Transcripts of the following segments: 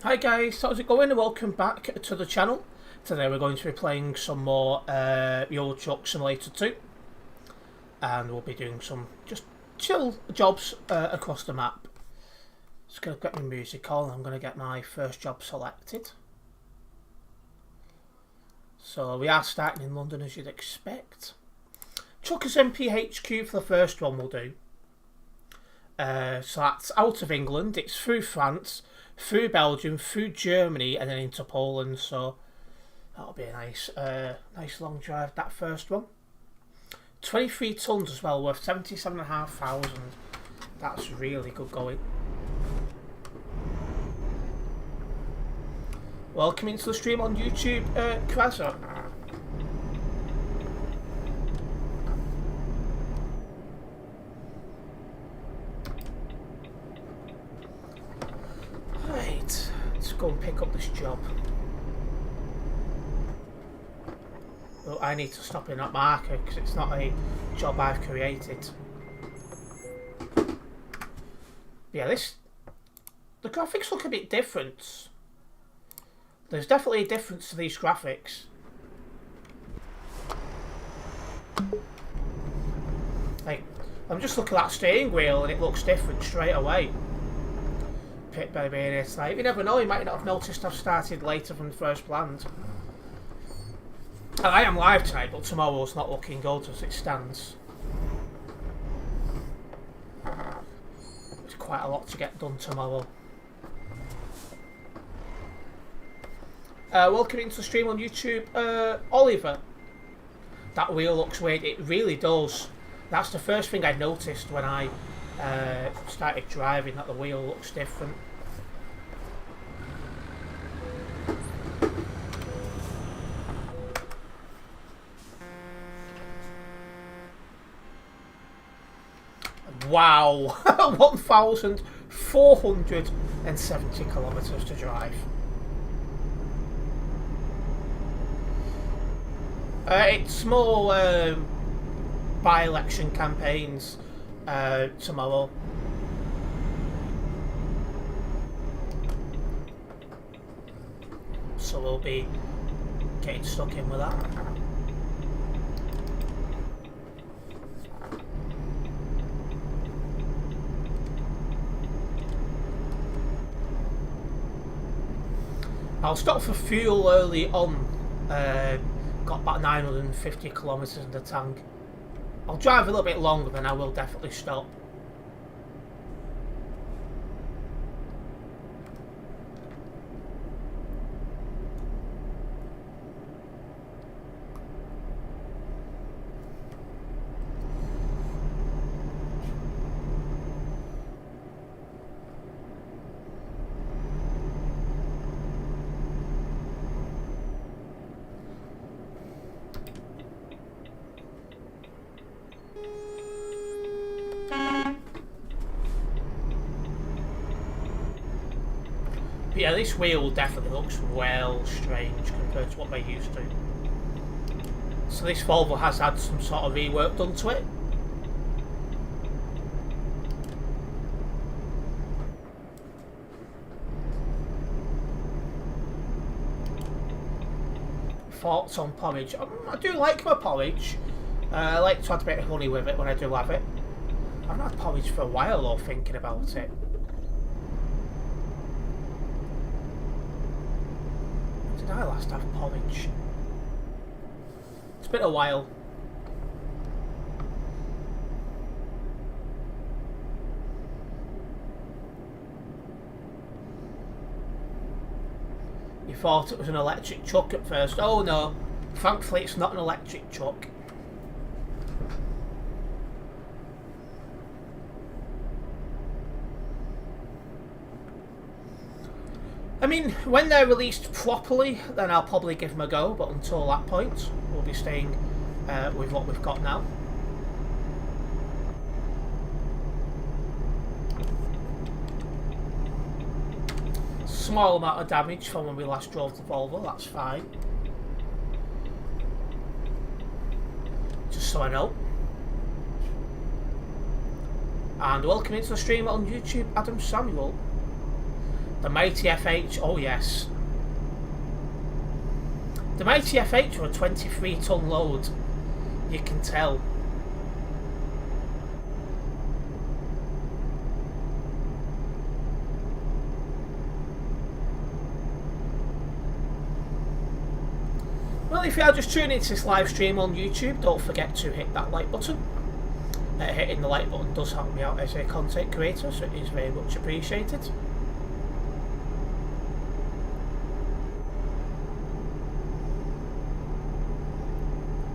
Hi guys, how's it going? Welcome back to the channel. Today we're going to be playing some more Euro Truck Simulator 2, and we'll be doing some just chill jobs across the map. Just going to get my music on. I'm going to get my first job selected. So we are starting in London, as you'd expect. Truckers MPHQ for the first one will do. So that's out of England, it's through France, through Belgium, through Germany, and then into Poland. So that'll be a nice long drive, that first one. 23 tons as well, worth 77,500. That's really good going. Welcome into the stream on YouTube, Kraser. Right, let's go and pick up this job. Well, I need to stop in that marker because it's not a job I've created. Yeah, the graphics look a bit different. There's definitely a difference to these graphics. Like, I'm just looking at that steering wheel and it looks different straight away. Pit baby, it's like, you never know, you might not have noticed I've started later than first planned. And I am live tonight, but tomorrow's not looking good as it stands. There's quite a lot to get done tomorrow. Welcome into the stream on YouTube, Oliver. That wheel looks weird, it really does. That's the first thing I noticed when I started driving, that the wheel looks different. Wow, 1,470 kilometres to drive. It's more by-election campaigns tomorrow. So we'll be getting stuck in with that. I'll stop for fuel early on. Got about 950 kilometres in the tank. I'll drive a little bit longer, then I will definitely stop. Yeah, this wheel definitely looks well strange compared to what we're used to. So this Volvo has had some sort of rework done to it. Thoughts on porridge? I do like my porridge. I like to add a bit of honey with it when I do have it. I've not had porridge for a while though, thinking about it. Did I last have porridge? It's been a while. You thought it was an electric truck at first. Oh no, thankfully it's not an electric truck. I mean, when they're released properly, then I'll probably give them a go, but until that point, we'll be staying with what we've got now. Small amount of damage from when we last drove the Volvo, that's fine. Just so I know. And welcome into the stream on YouTube, Adam Samuel. The Mighty FH, oh yes. The Mighty FH were a 23-ton load. You can tell. Well, if you are just tuning into this live stream on YouTube, don't forget to hit that like button. Hitting the like button does help me out as a content creator, so it is very much appreciated.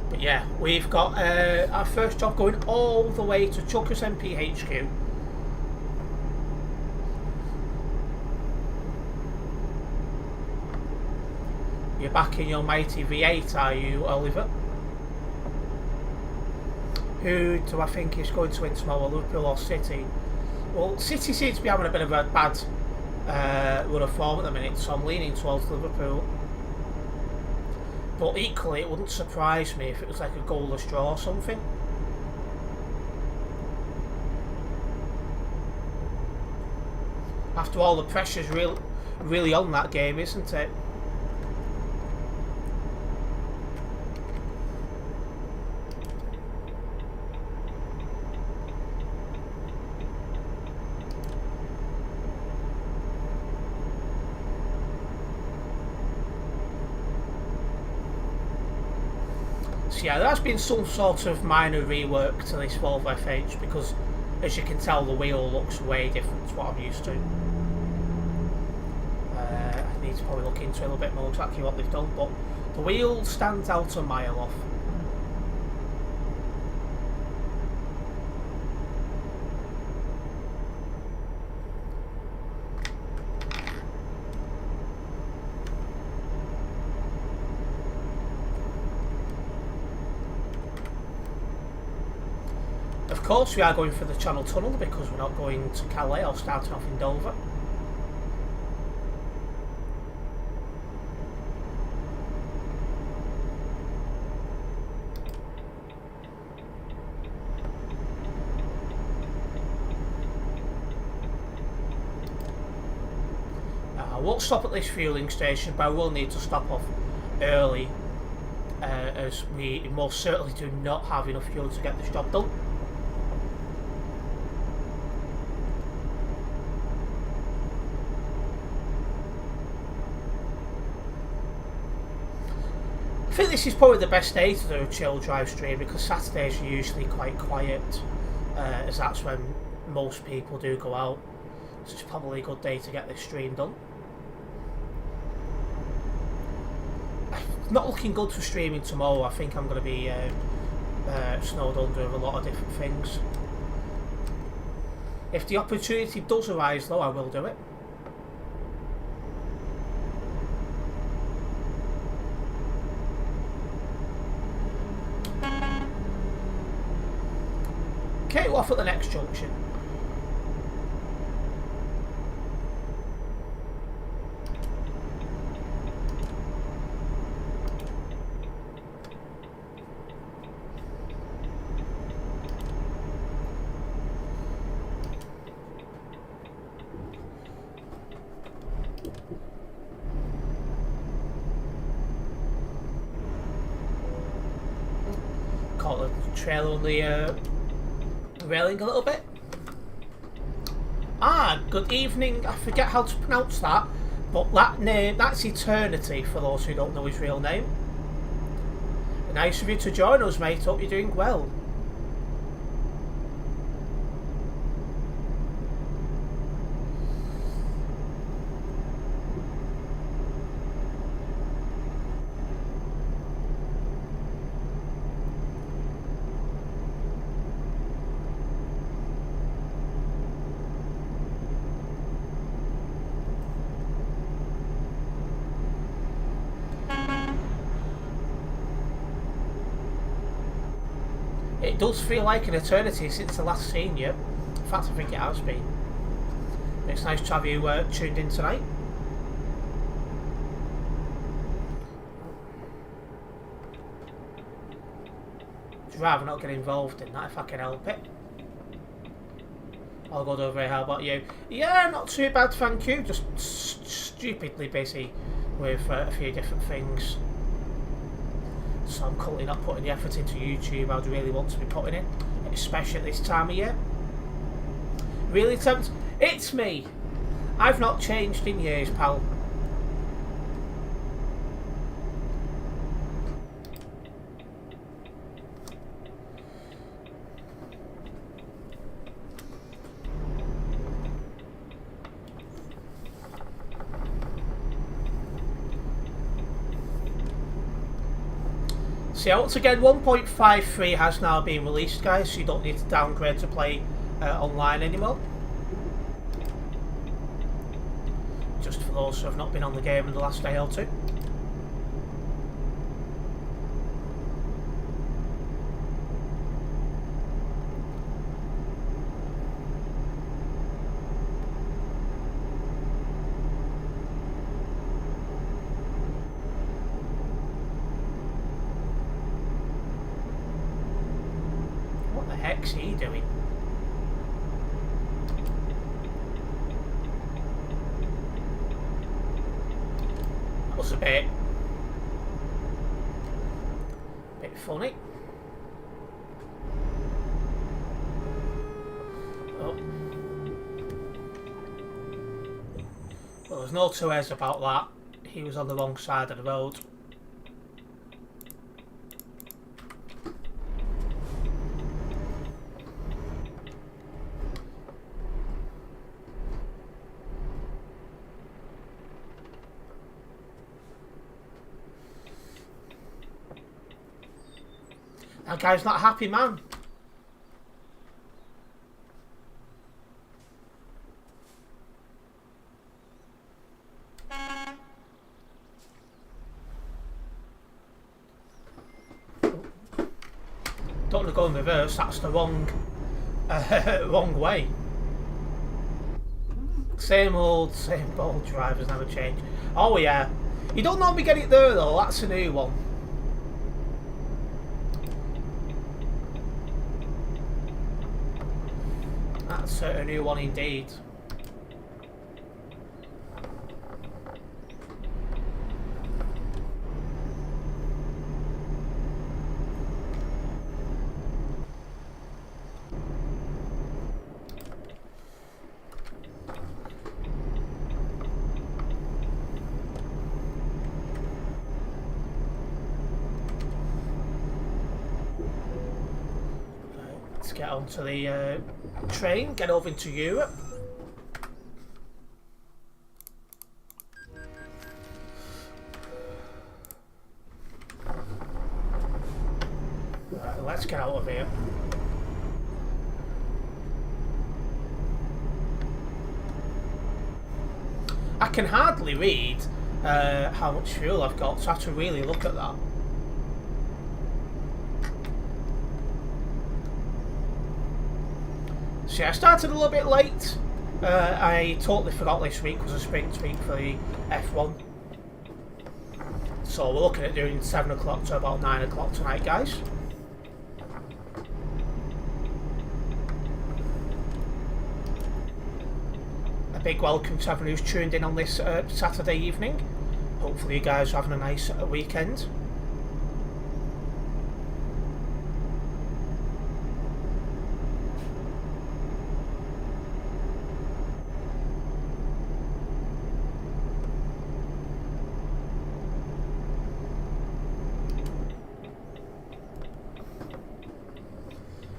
But yeah, we've got our first job going all the way to Chuckers MP HQ. You're back in your mighty V8, are you, Oliver? Who do I think is going to win tomorrow, Liverpool or City? Well, City seems to be having a bit of a bad run of form at the minute, so I'm leaning towards Liverpool. But equally, it wouldn't surprise me if it was like a goalless draw or something. After all, the pressure's really on that game, isn't it? Yeah, there has been some sort of minor rework to this Volvo FH because, as you can tell, the wheel looks way different to what I'm used to. I need to probably look into a little bit more exactly what they've done, but the wheel stands out a mile off. Of course we are going for the Channel Tunnel because we're not going to Calais or starting off in Dover. I won't stop at this fueling station, but I will need to stop off early as we most certainly do not have enough fuel to get this job done. I think this is probably the best day to do a chill drive stream because Saturdays are usually quite quiet, as that's when most people do go out. So it's probably a good day to get this stream done. Not looking good for streaming tomorrow. I think I'm going to be snowed under with a lot of different things. If the opportunity does arise though, I will do it. Okay, we're off at the next junction. Caught the trail on the railing a little bit. Good evening. I forget how to pronounce that, but that name, that's Eternity for those who don't know his real name. Nice of you to join us, mate. Hope you're doing well. It does feel like an eternity since the last seen you. In fact, I think it has been. It's nice to have you tuned in tonight. I'd rather not get involved in that if I can help it. All good over here. How about you? Yeah, not too bad, thank you. Just stupidly busy with a few different things. So I'm currently not putting the effort into YouTube I'd really want to be putting in, especially at this time of year. Really, Terence? It's me. I've not changed in years, pal. So once again, 1.53 has now been released, guys, so you don't need to downgrade to play online anymore. Just for those who have not been on the game in the last day or two. What the heck's he doing? That was a bit funny. Oh. Well, there's no two ways about that. He was on the wrong side of the road. That guy's not a happy man. Don't want to go in reverse, that's the wrong way. Same old drivers never change. Oh yeah. You don't normally get it there though, that's a new one. That's a new one indeed. Let's get onto the train, get over into Europe. Right, let's get out of here. I can hardly read how much fuel I've got, so I have to really look at that. So yeah, I started a little bit late. I totally forgot this week was a sprint week for the F1. So we're looking at doing 7 o'clock to about 9 o'clock tonight, guys. A big welcome to everyone who's tuned in on this Saturday evening. Hopefully you guys are having a nice weekend.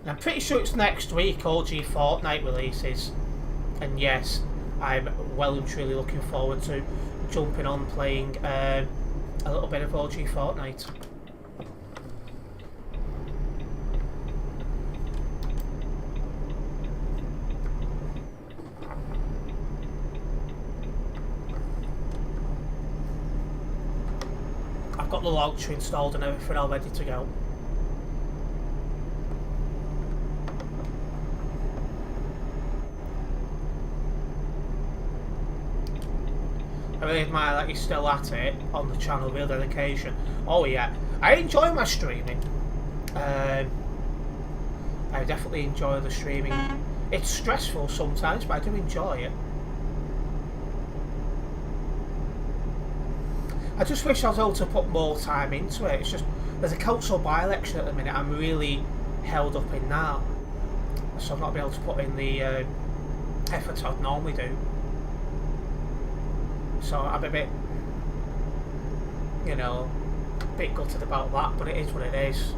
I'm pretty sure it's next week, OG Fortnite releases. And yes, I'm well and truly looking forward to jumping on playing a little bit of OG Fortnite. I've got the launcher installed and everything all ready to go. I really admire that you're still at it on the channel, real dedication. Oh yeah, I enjoy my streaming. I definitely enjoy the streaming It's stressful sometimes, but I do enjoy it. I just wish I was able to put more time into it. It's just there's a council by-election at the minute. I'm really held up in that, so I've not been able to put in the effort I'd normally do. So I'm a bit, a bit gutted about that, but it is what it is.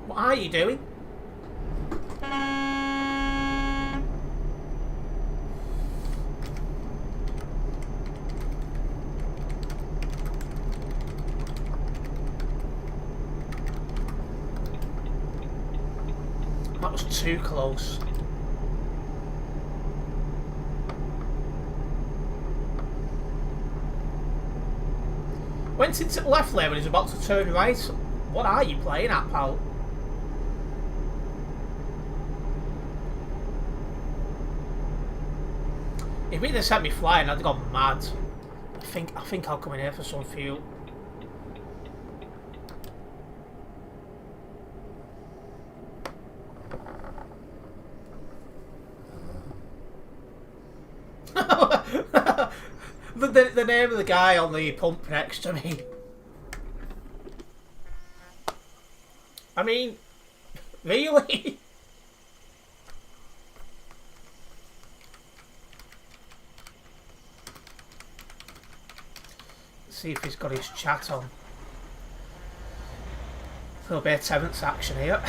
What are you doing? That was too close. Went into the left lane when he's about to turn right. What are you playing at, pal? If he'd have sent me flying, I'd have gone mad. I think I'll come in here for some fuel. the name of the guy on the pump next to me. I mean, really? See if he's got his chat on. A little bit of Terence action here.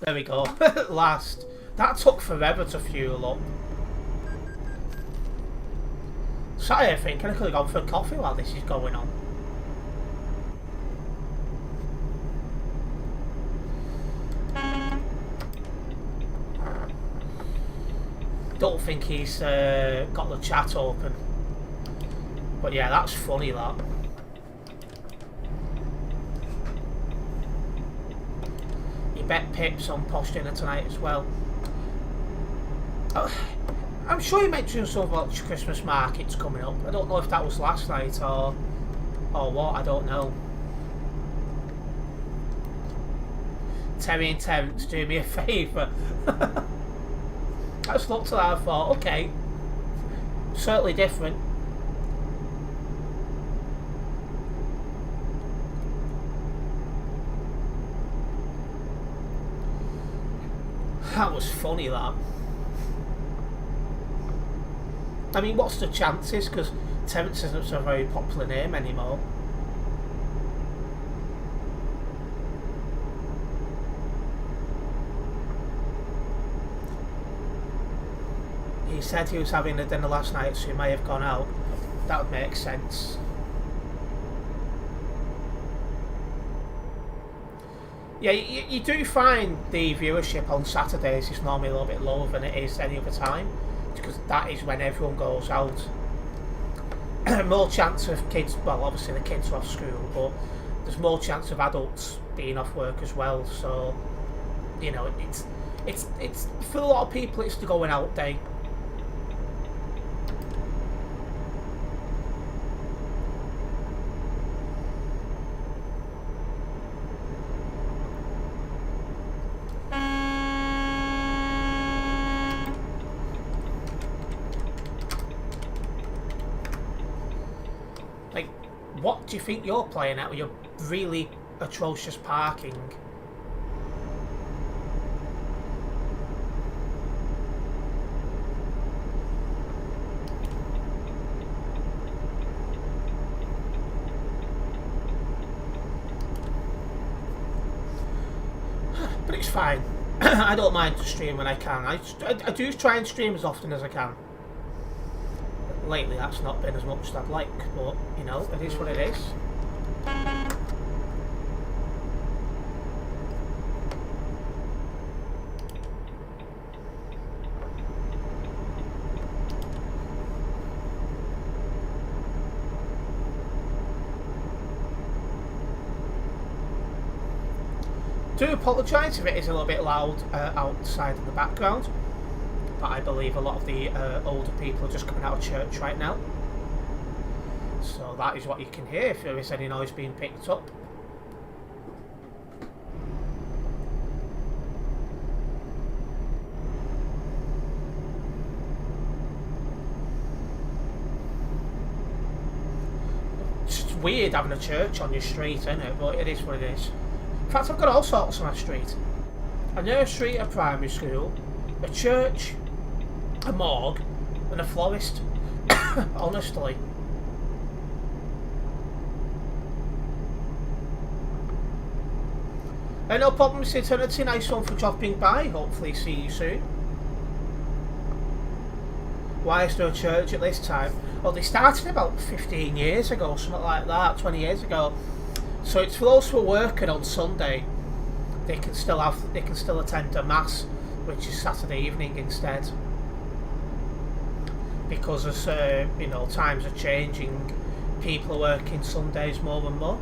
There we go. At last. That took forever to fuel up. Sat here thinking I could have gone for a coffee while this is going on. Don't think he's got the chat open. But yeah, that's funny, that. You bet Pip's on Posh Dinner tonight as well. Oh, I'm sure you mentioned something about Christmas markets coming up. I don't know if that was last night or what, I don't know. Terry and Terence, do me a favour. I just looked at that and thought, okay, certainly different. That was funny, that. I mean, what's the chances? Because Terence isn't a very popular name anymore. He said he was having a dinner last night, so he may have gone out. That would make sense. Yeah, you do find the viewership on Saturdays is normally a little bit lower than it is any other time, because that is when everyone goes out. More chance of kids, well, obviously the kids are off school, but there's more chance of adults being off work as well. So, you know, it's for a lot of people, it's the going out day. What do you think you're playing at with your really atrocious parking? fine. I don't mind to stream when I can. I do try and stream as often as I can. Lately that's not been as much as I'd like, but you know, it is what it is. Do apologise if it is a little bit loud outside in the background, but I believe a lot of the older people are just coming out of church right now, so that is what you can hear if there is any noise being picked up. It's weird having a church on your street, isn't it? But it is what it is. In fact, I've got all sorts on my street. A nursery, a primary school, a church, a morgue, and a florist. Honestly. No problem, Mr. Eternity. Nice one for dropping by. Hopefully see you soon. Why is there a church at this time? Well, they started about 15 years ago, something like that, 20 years ago. So it's for those who are working on Sunday. They can still attend a mass, which is Saturday evening instead. Because as you know, times are changing, people are working Sundays more and more.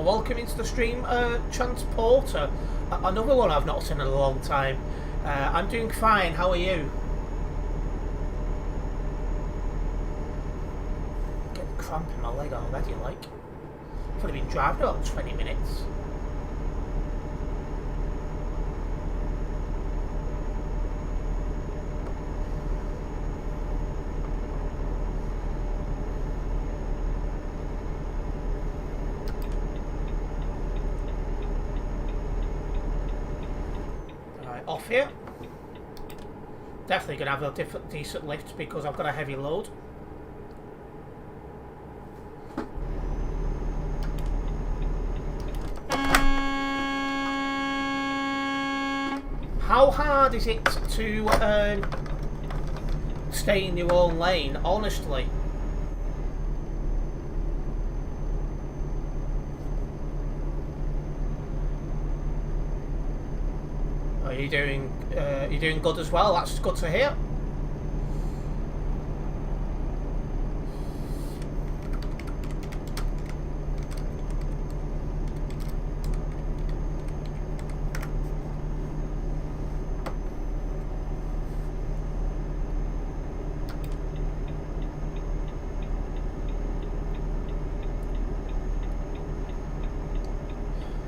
Welcome into the stream, Transporter. Another one I've not seen in a long time. I'm doing fine, how are you? Getting cramp in my leg already, like. I've only been driving about 20 minutes. Off here. Definitely going to have a decent lift because I've got a heavy load. How hard is it to stay in your own lane, honestly? You're doing good as well. That's good to hear.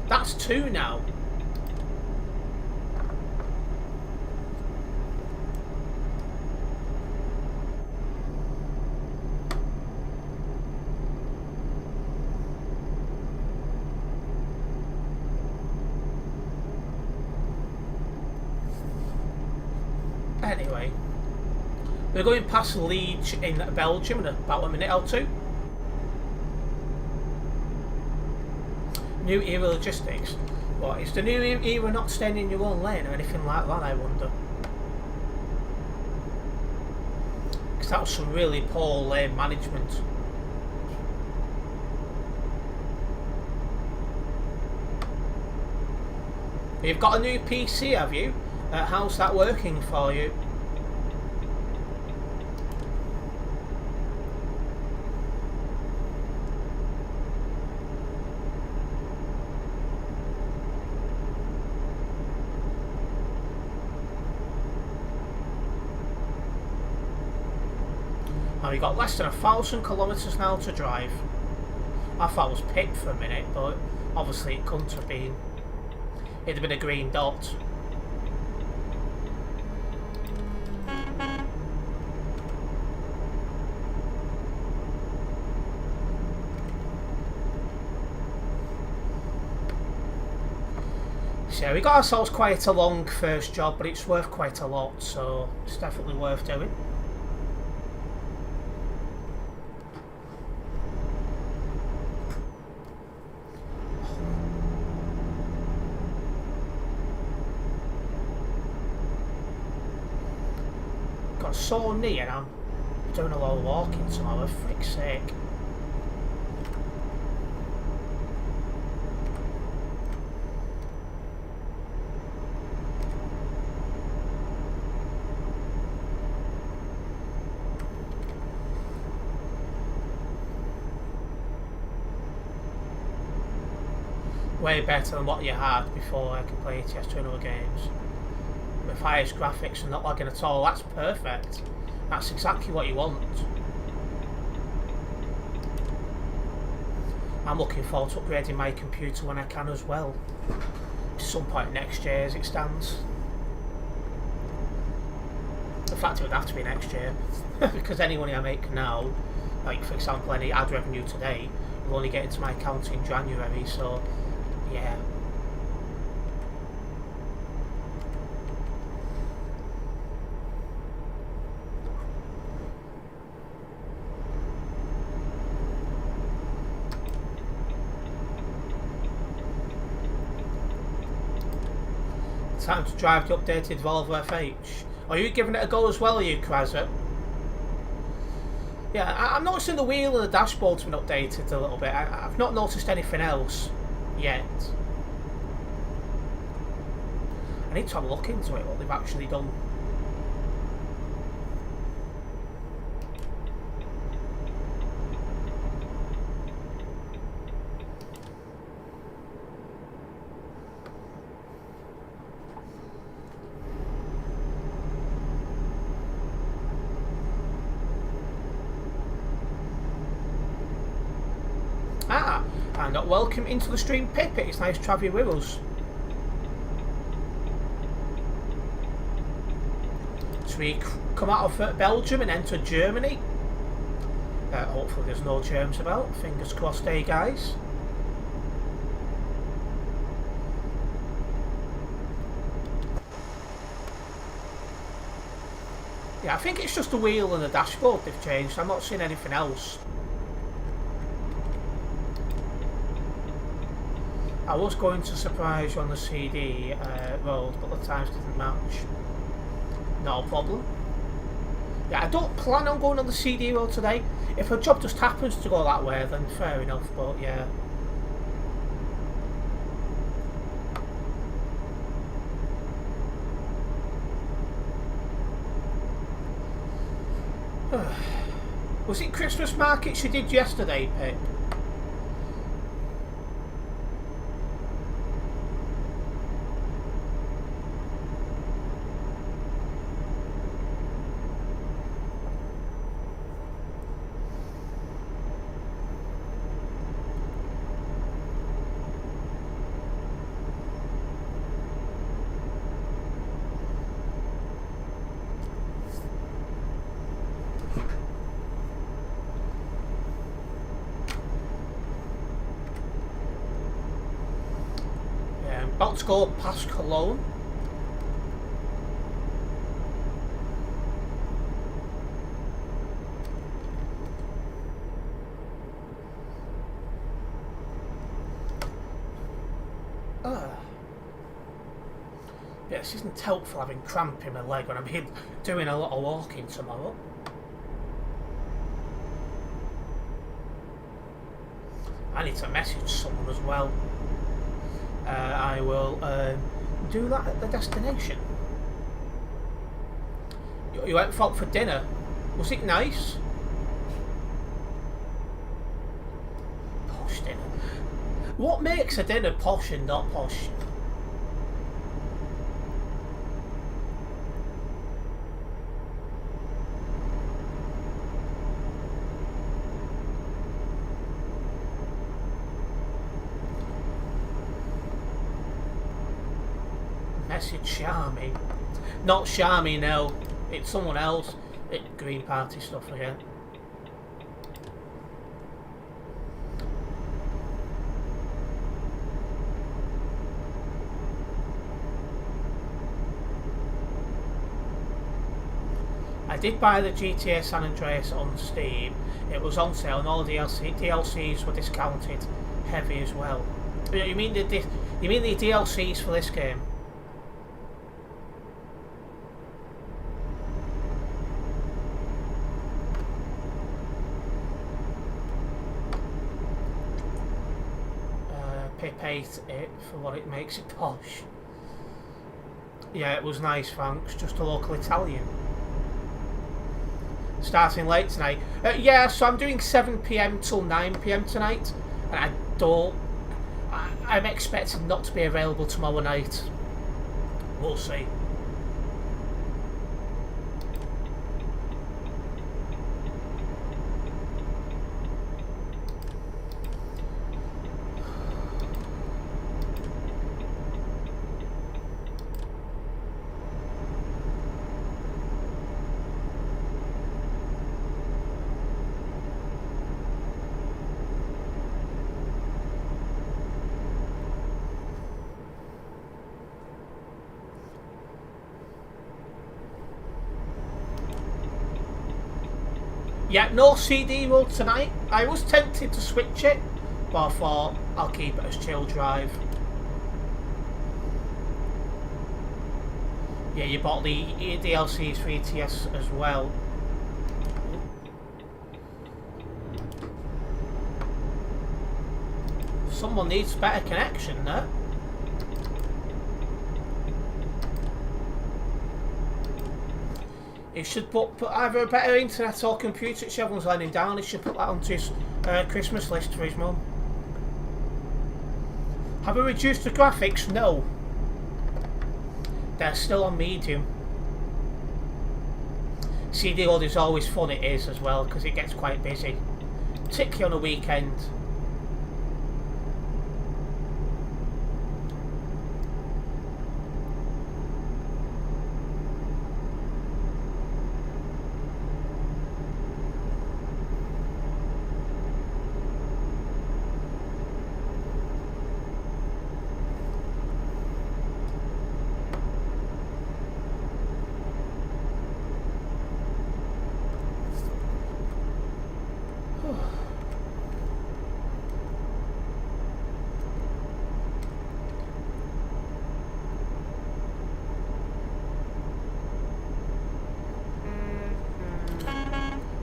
That's 2 now. Anyway, we're going past Liege in Belgium in about a minute or two. New Era Logistics. What, is the New Era not staying in your own lane or anything like that, I wonder? Because that was some really poor lane management. You've got a new PC, have you? How's that working for you? Oh, you got less than 1,000 kilometres now to drive. I thought it was picked for a minute, but obviously it couldn't have been. It'd have been a green dot. So we got ourselves quite a long first job, but it's worth quite a lot, so it's definitely worth doing. Got so near and I'm doing a lot of walking tomorrow, for frick's sake. Way better than what you had before I could play TS2 and other games. With highest graphics and not lagging at all, that's perfect. That's exactly what you want. I'm looking forward to upgrading my computer when I can as well. At some point next year as it stands. In fact, it would have to be next year. Because any money I make now, like for example any ad revenue today, will only get into my account in January, so yeah. Time to drive the updated Volvo FH. Are you giving it a go as well, are you, Kraser? Yeah, I'm noticing the wheel and the dashboard's been updated a little bit. I've not noticed anything else yet. I need to have a look into it, what they've actually done. And welcome into the stream, Pip. It's nice to have you with us. So we come out of Belgium and enter Germany. Hopefully there's no germs about. Fingers crossed, eh, guys? Yeah, I think it's just the wheel and the dashboard they've changed. I'm not seeing anything else. I was going to surprise you on the CD road, but the times didn't match. No problem. Yeah, I don't plan on going on the CD road today. If a job just happens to go that way, then fair enough, but yeah. Was it Christmas markets you did yesterday, Pip? About to go past Cologne. Yeah, this isn't helpful having cramp in my leg when I'm doing a lot of walking tomorrow. I need to message someone as well. I will do that at the destination. You went out for dinner. Was it nice? Posh dinner. What makes a dinner posh and not posh? Message Sharmy. Not Sharmy, no. It's someone else. Green Party stuff again. did buy the GTA San Andreas on Steam. It was on sale, and all the DLCs were discounted heavy as well. You mean the DLCs for this game? Pip ate it for what it makes it posh. Yeah, it was nice, thanks. Just a local Italian. Starting late tonight. Yeah, so I'm doing 7 PM till 9 PM tonight, and I'm expecting not to be available tomorrow night. We'll see. Yeah, no CD mode tonight. I was tempted to switch it, but I thought I'll keep it as chill drive. Yeah, you bought the DLCs for ETS as well. Someone needs better connection there. It should put either a better internet or computer, which everyone's laying down. It should put that onto his Christmas list for his mum. Have we reduced the graphics? No. They're still on medium. CD load is always fun, it is as well, because it gets quite busy. Particularly on a weekend.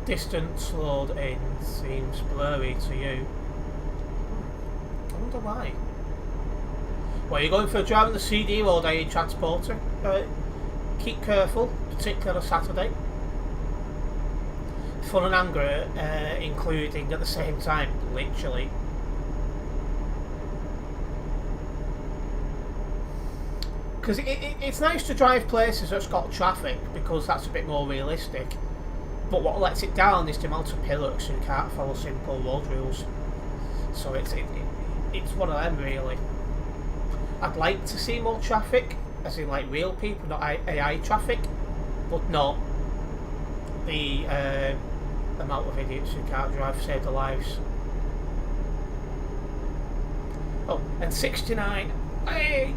Distance load in seems blurry to you. I wonder why. Well, you're going for a drive on the CD load, are you, transporter? Keep careful, particularly on a Saturday. Fun and anger including at the same time, literally. Because it's nice to drive places that's got traffic, because that's a bit more realistic. But what lets it down is the amount of pilots who can't follow simple road rules. So it's one of them, really. I'd like to see more traffic, as in like real people, not AI traffic, but not the amount of idiots who can't drive to save their lives. Oh, and 69. Hey!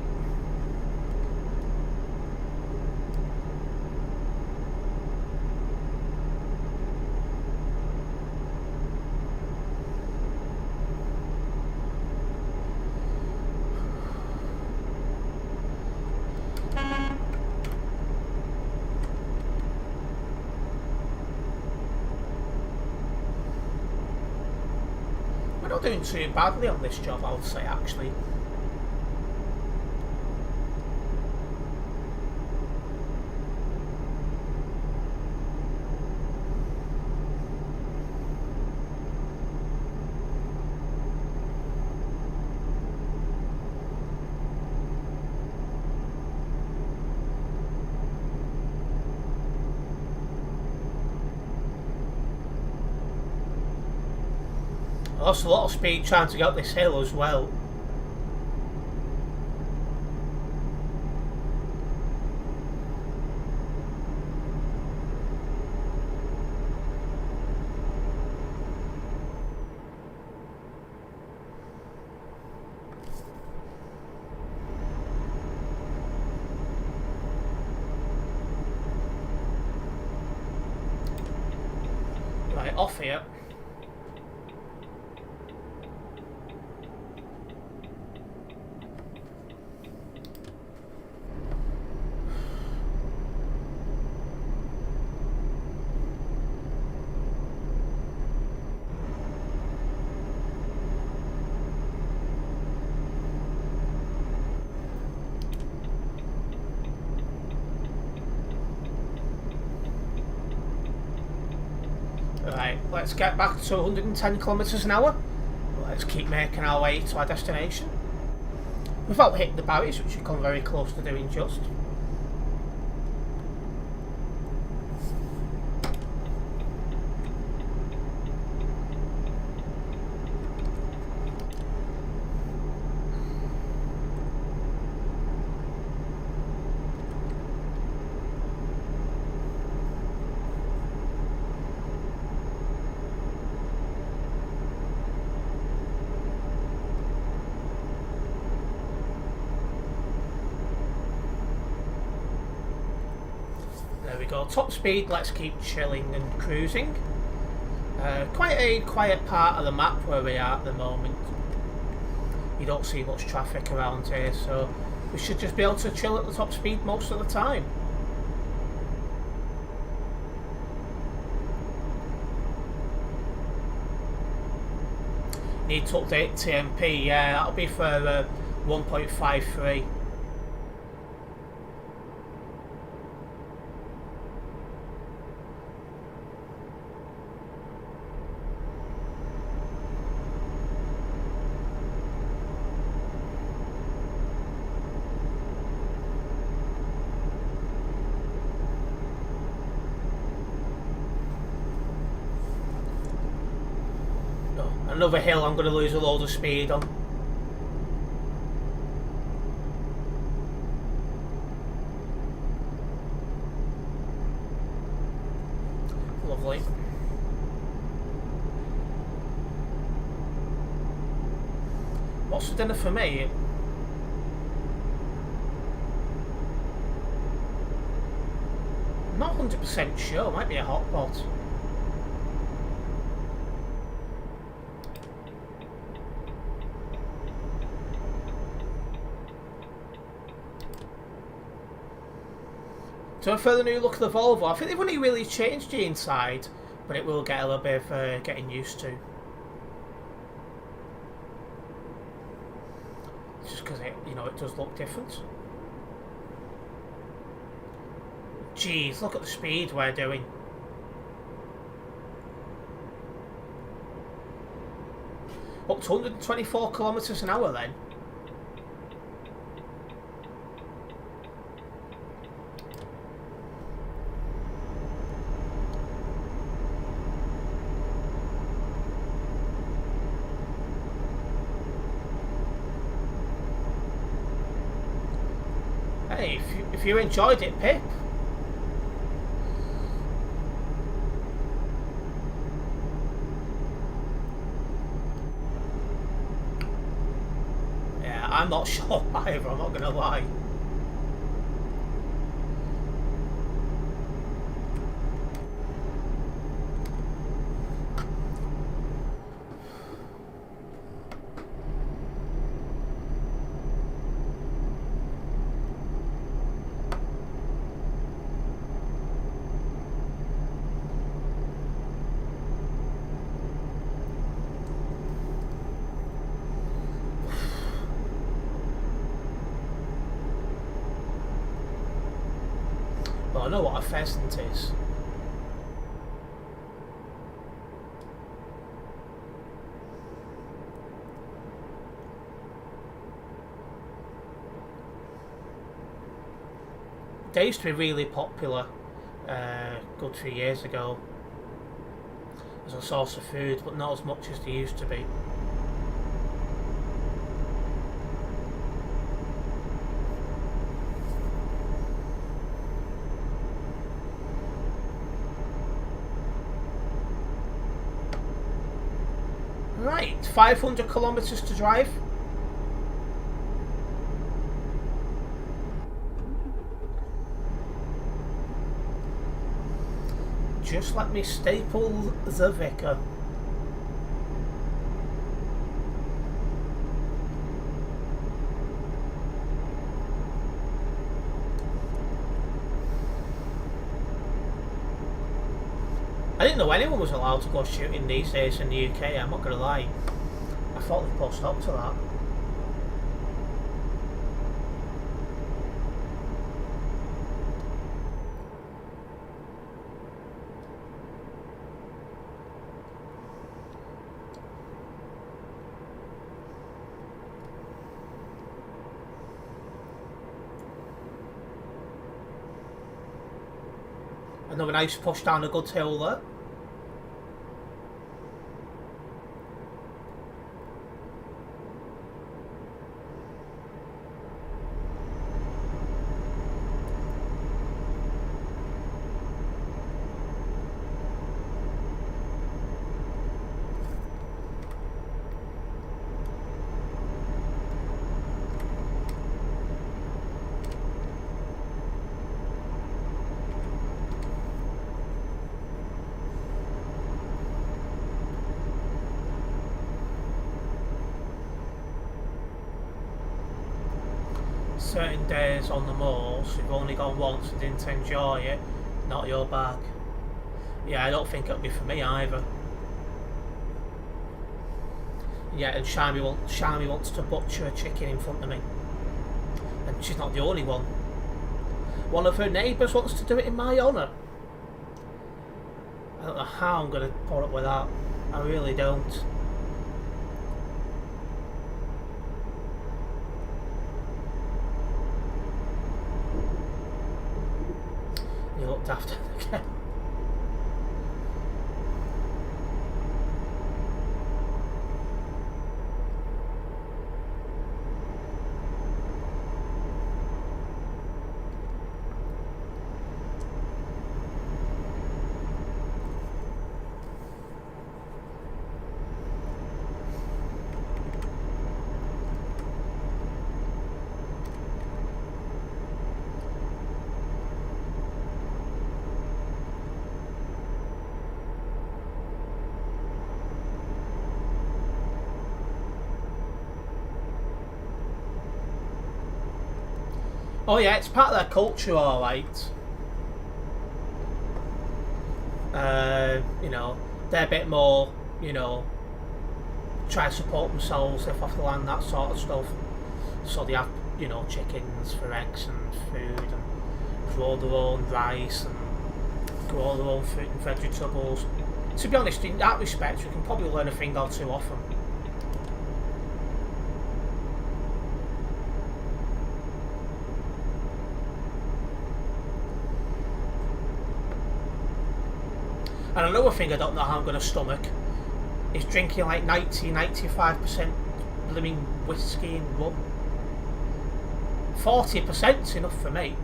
Doing too badly on this job, I would say, actually. Lost a lot of speed trying to get up this hill as well. off here. Right, let's get back to 110 kilometers an hour. Let's keep making our way to our destination without hitting the barriers, which we come very close to doing just. There we go, top speed, let's keep chilling and cruising. Quite a quiet part of the map where we are at the moment. You don't see much traffic around here, so we should just be able to chill at the top speed most of the time. Need to update TMP, yeah, that'll be for 1.53. Another hill I'm going to lose a load of speed on. Lovely. What's for dinner for me? Not 100% sure, might be a hot pot. So for the new look of the Volvo, I think they've only really changed the inside, but it will get a little bit of getting used to. Just because it, you know, it does look different. Jeez, look at the speed we're doing. Up to 124 kilometers an hour then. Hey, if you enjoyed it, Pip. Yeah, I'm not sure either, I'm not going to lie. I know what a pheasant is. They used to be really popular a good few years ago as a source of food, but not as much as they used to be. Right, 500 kilometers to drive. just let me staple the vicar. I didn't know anyone was allowed to go shooting these days in the UK, I'm not going to lie. I thought they'd put a stop to that. Another nice push down a good hill there. Certain days on the moors, you've only gone once and didn't enjoy it, not your bag. Yeah, I don't think it'll be for me either. Yeah, and Shami wants to butcher a chicken in front of me. And she's not the only one. One of her neighbours wants to do it in my honour. I don't know how I'm going to put up with that. I really don't. You look daft again. Oh yeah, it's part of their culture, alright. You know, they're a bit more, you know, try to support themselves, live off the land, that sort of stuff. So they have, you know, chickens for eggs and food, and grow their own rice and grow their own fruit and vegetables. To be honest, in that respect, we can probably learn a thing or two off them. And another thing I don't know how I'm going to stomach is drinking like 90-95% blooming whiskey and rum. 40%'s enough for me.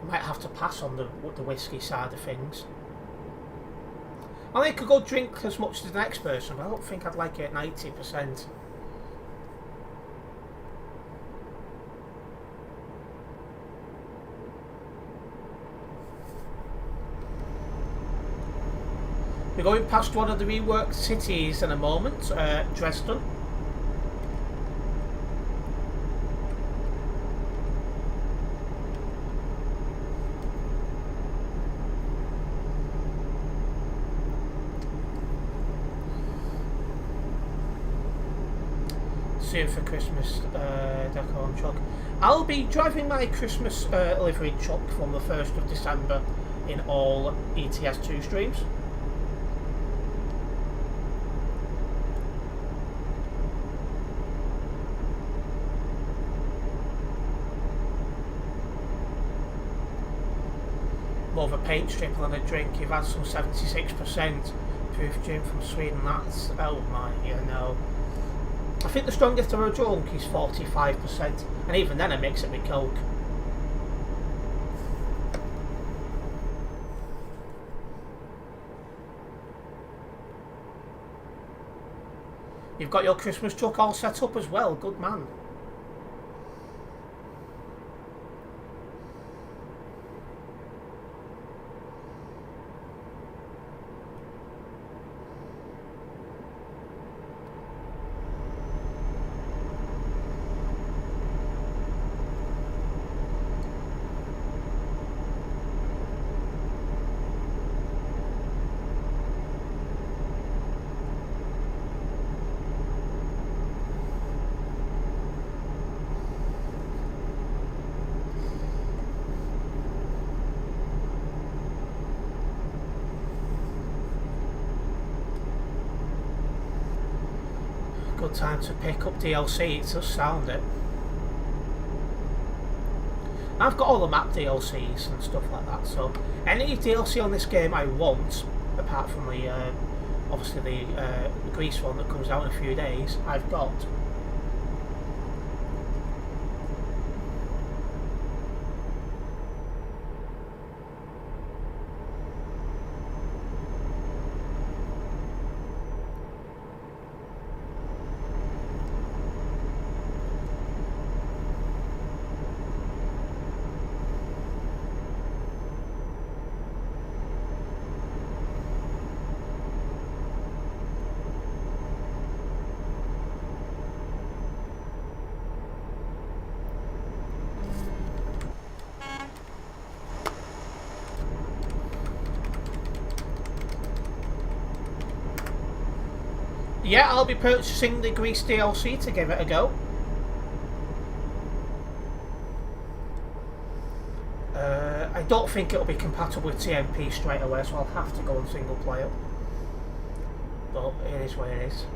I might have to pass on the whiskey side of things. I think I could go drink as much as the next person, but I don't think I'd like it at 90%. We're going past one of the reworked cities in a moment, Dresden. Soon for Christmas decor and truck. I'll be driving my Christmas livery truck from the 1st of December in all ETS2 streams. More of a paint strip than a drink. You've had some 76% proof gin from Sweden. That's, oh my, you know. I think the strongest I've ever drunk is 45%, and even then I mix it with Coke. You've got your Christmas truck all set up as well. Good man. Good time to pick up DLC, it does sound it. I've got all the map DLCs and stuff like that, so any DLC on this game I want, apart from the obviously the Greece one that comes out in a few days, I've got. Yeah, I'll be purchasing the Greece DLC to give it a go. I don't think it'll be compatible with TMP straight away, so I'll have to go on single player. But it is what it is.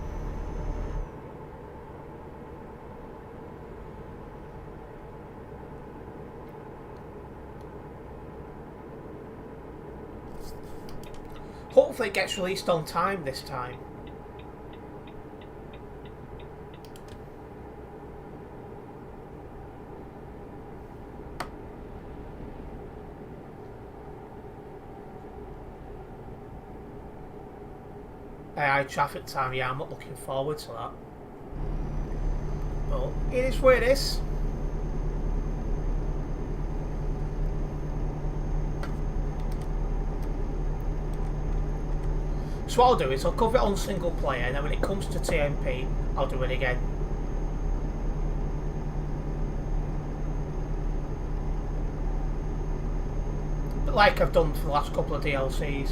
Hopefully it gets released on time this time. AI traffic time, yeah, I'm not looking forward to that. But it is what it is. So what I'll do is I'll cover it on single player, and then when it comes to TMP, I'll do it again. But like I've done for the last couple of DLCs.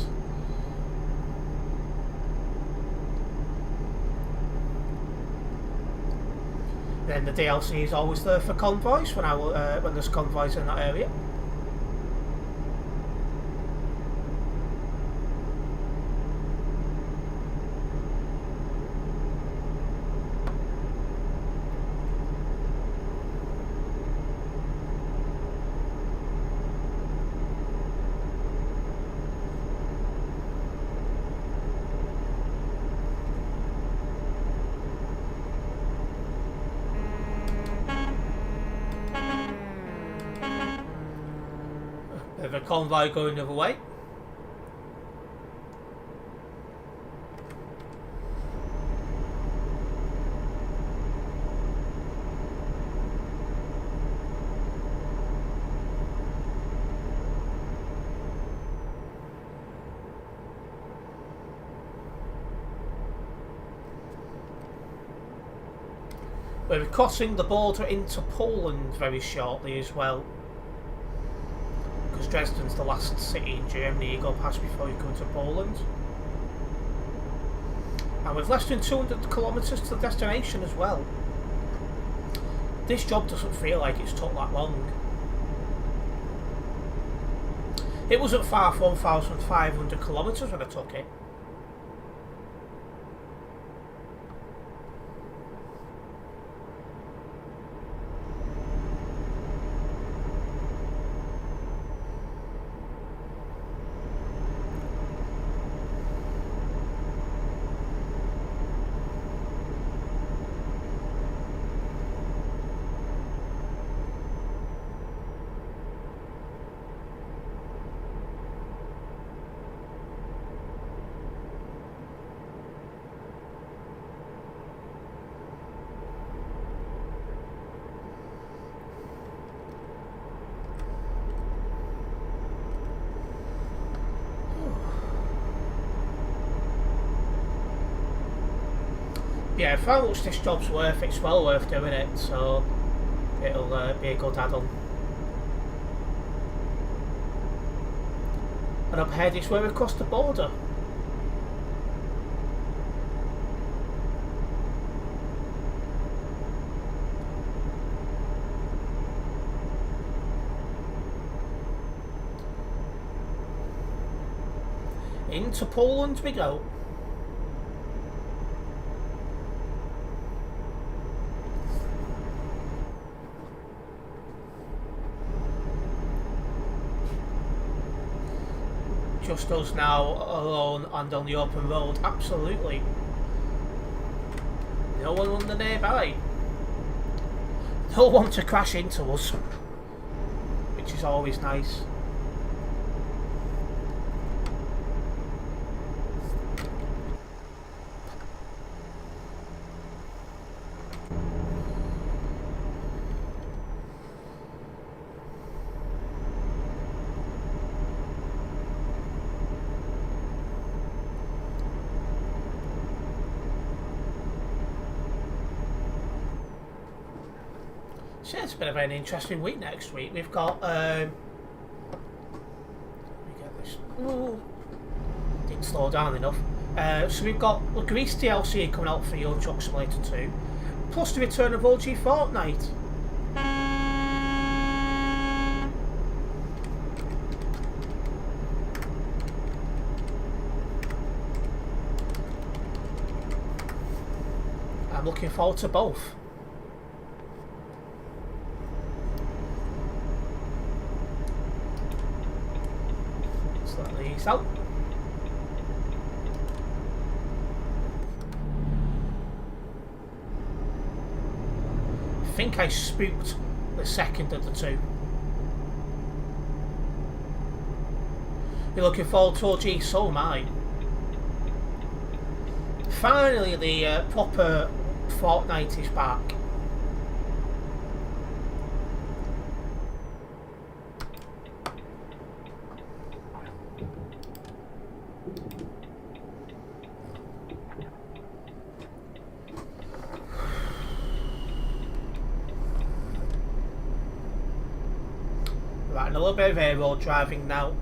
Then the DLC is always there for convoys when there's convoys in that area. Bit of a convoy going the other way. We're crossing the border into Poland very shortly as well. Because Dresden's the last city in Germany you go past before you go to Poland. And with less than 200 kilometres to the destination as well. This job doesn't feel like it's took that long. It wasn't far from 1,500 kilometres when I took it. yeah, for how much this job's worth, it's well worth doing it, so it'll be a good add-on. And up ahead is where we cross the border. Into Poland we go. Just us now, alone and on the open road, absolutely. No one under nearby. No one to crash into us, which is always nice. So it's been a very interesting week next week. We've got let me get this. Ooh, didn't slow down enough. So we've got the Grease DLC coming out for Euro Truck Simulator 2, plus the return of OG Fortnite. I'm looking forward to both. Out. I think I spooked the second of the two. You're looking forward to OG, so am I. Finally, the proper Fortnite is back. Right, and a little bit of air road driving now.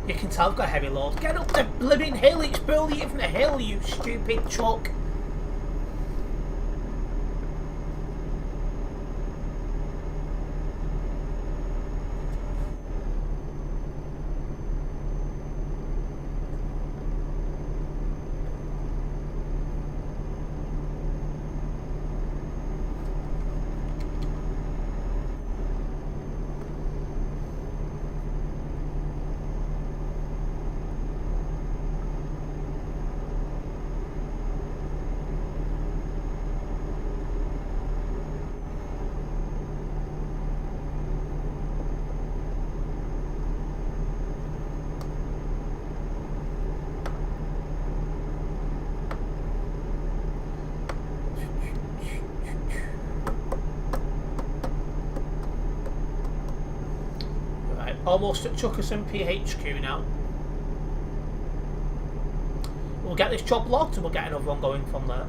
You can tell I've got a heavy load. Get up the blooming hill, it's brilliant from the hill, you stupid truck. Almost at TMP HQ now. We'll get this job logged and we'll get another one going from there.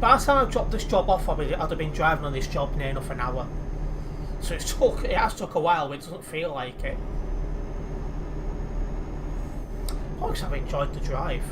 By the time I dropped this job off, I'd have been driving on this job near enough an hour. So it has took a while, but it doesn't feel like it. Oh, because I've enjoyed the drive.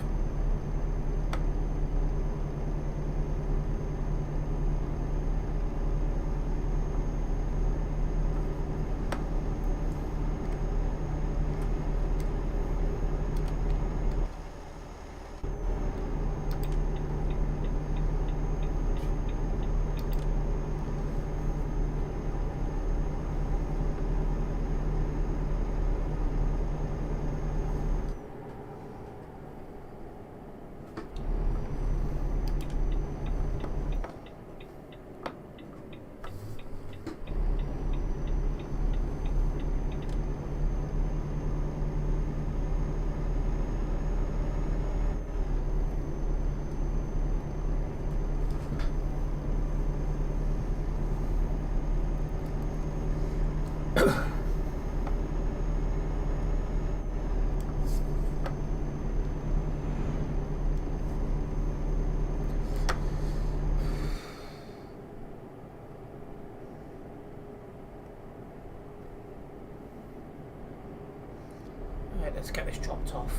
Right, let's get this dropped off.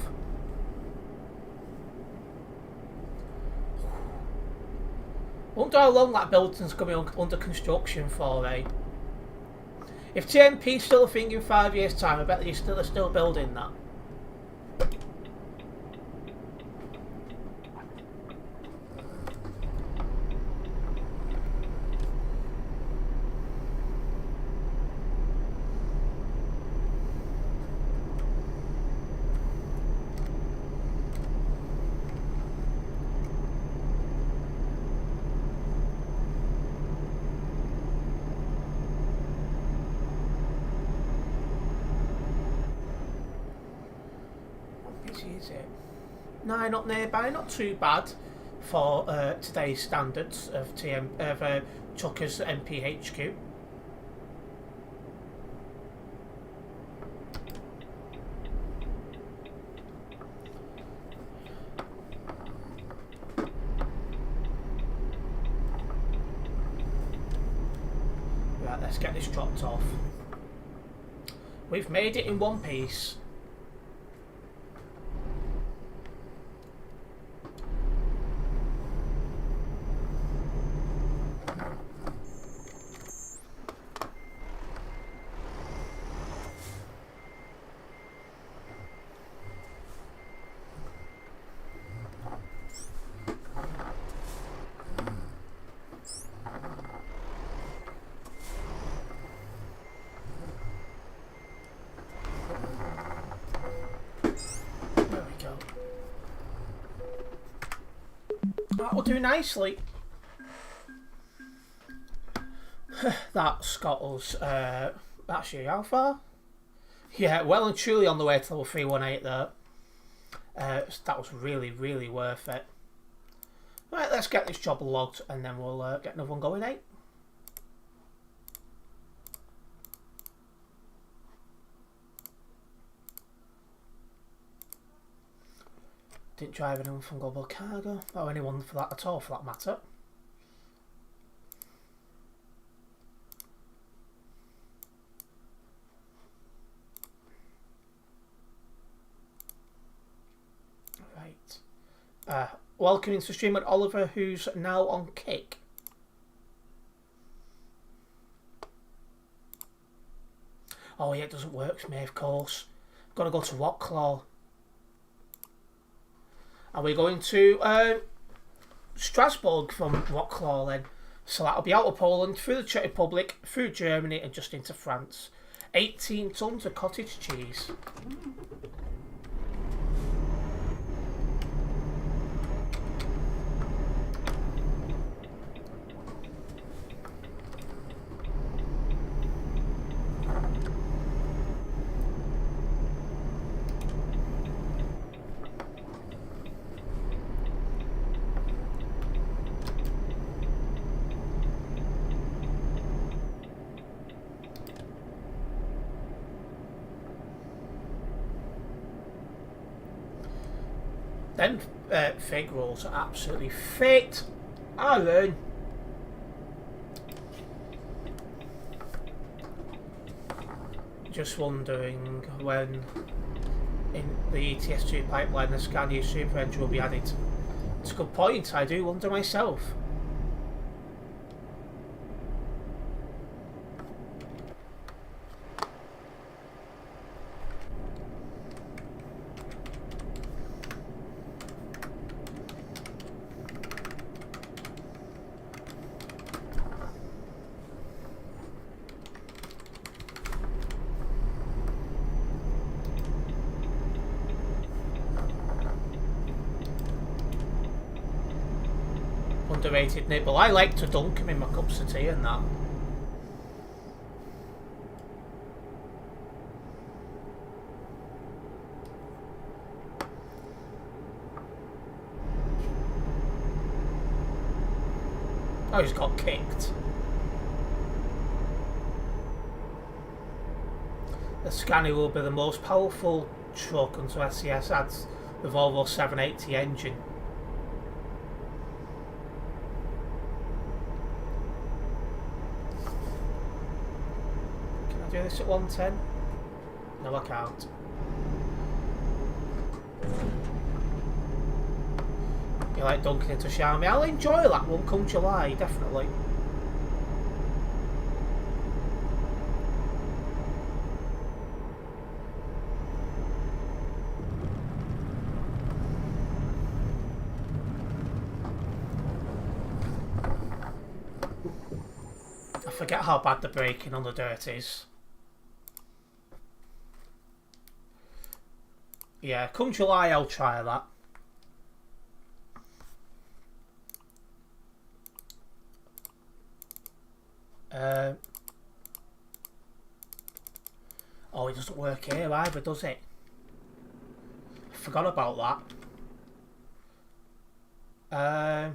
Wonder how long that building's going to be under construction for, eh? If TMP's still a thing in 5 years' time, I bet that you're still building that. Is it? No, not nearby. Not too bad for today's standards of Chuckers MPHQ. Right, let's get this dropped off. We've made it in one piece. That will do nicely. That's got us, actually, how far? Yeah, well and truly on the way to level 318 there. That was really, really worth it. Right, let's get this job logged and then we'll get another one going, eh? Didn't drive anyone from Global Cargo, or anyone for that at all, for that matter. Right. Welcome into the stream at Oliver, who's now on Kick. Oh yeah, it doesn't work for me, of course. Got to go to Rocklaw. And we're going to Strasbourg from Rocklaw then. So that'll be out of Poland, through the Czech Republic, through Germany and just into France. 18 tons of cottage cheese. Them fig rolls are absolutely fit. Aaron! Just wondering when in the ETS2 pipeline the Scania Super Engine will be added. It's a good point, I do wonder myself. Underrated nibble. I like to dunk him in my cups of tea and that. Oh, he's got kicked. The Scania will be the most powerful truck until SES adds the Volvo 780 engine. Do this at 110? No, I can't. You like dunking into Xiaomi? I'll enjoy that one come July, definitely. I forget how bad the braking on the dirt is. Yeah, come July I'll try that. Oh, it doesn't work here either, does it? I forgot about that.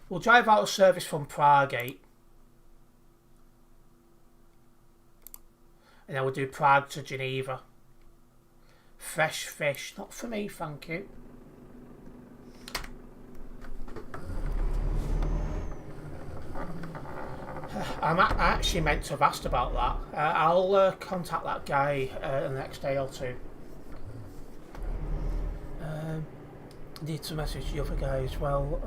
We'll drive out of service from Prague, and then we'll do Prague to Geneva. Fresh fish, not for me, thank you. I actually meant to have asked about that. I'll contact that guy the next day or two. Need to message the other guy as well.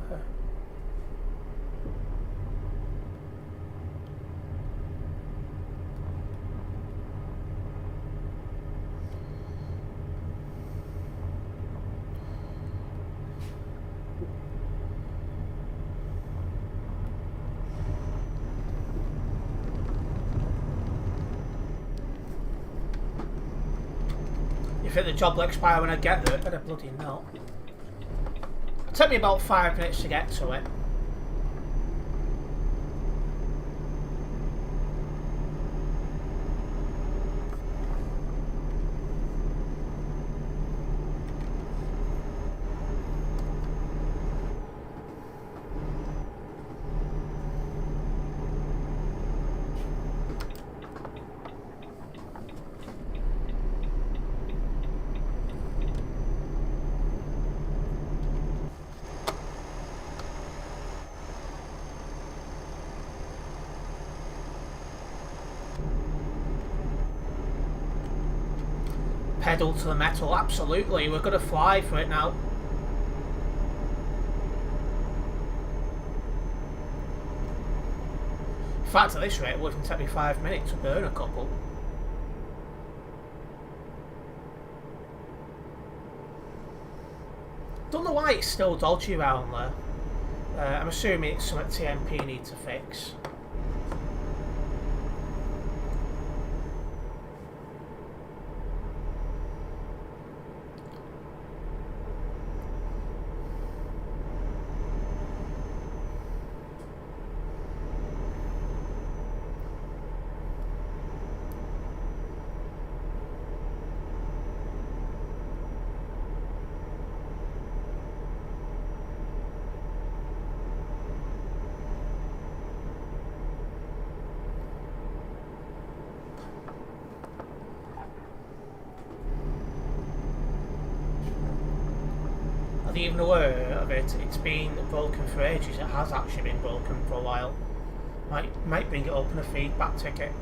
You think the job will expire when I get there? Better bloody not. It'll take me about 5 minutes to get to it. Pedal to the metal, absolutely. We're going to fly for it now. In fact, at this rate, it wouldn't take me 5 minutes to burn a couple. Don't know why it's still dodgy around there. I'm assuming it's something TMP need to fix. not even aware of it. It's been broken for ages. It has actually been broken for a while. Might bring it up in a feedback ticket.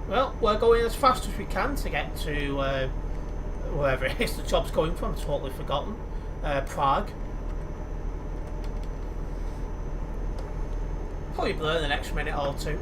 Well, we're going as fast as we can to get to wherever it is the job's going from. Totally forgotten. Prague. Probably blur the next minute or two.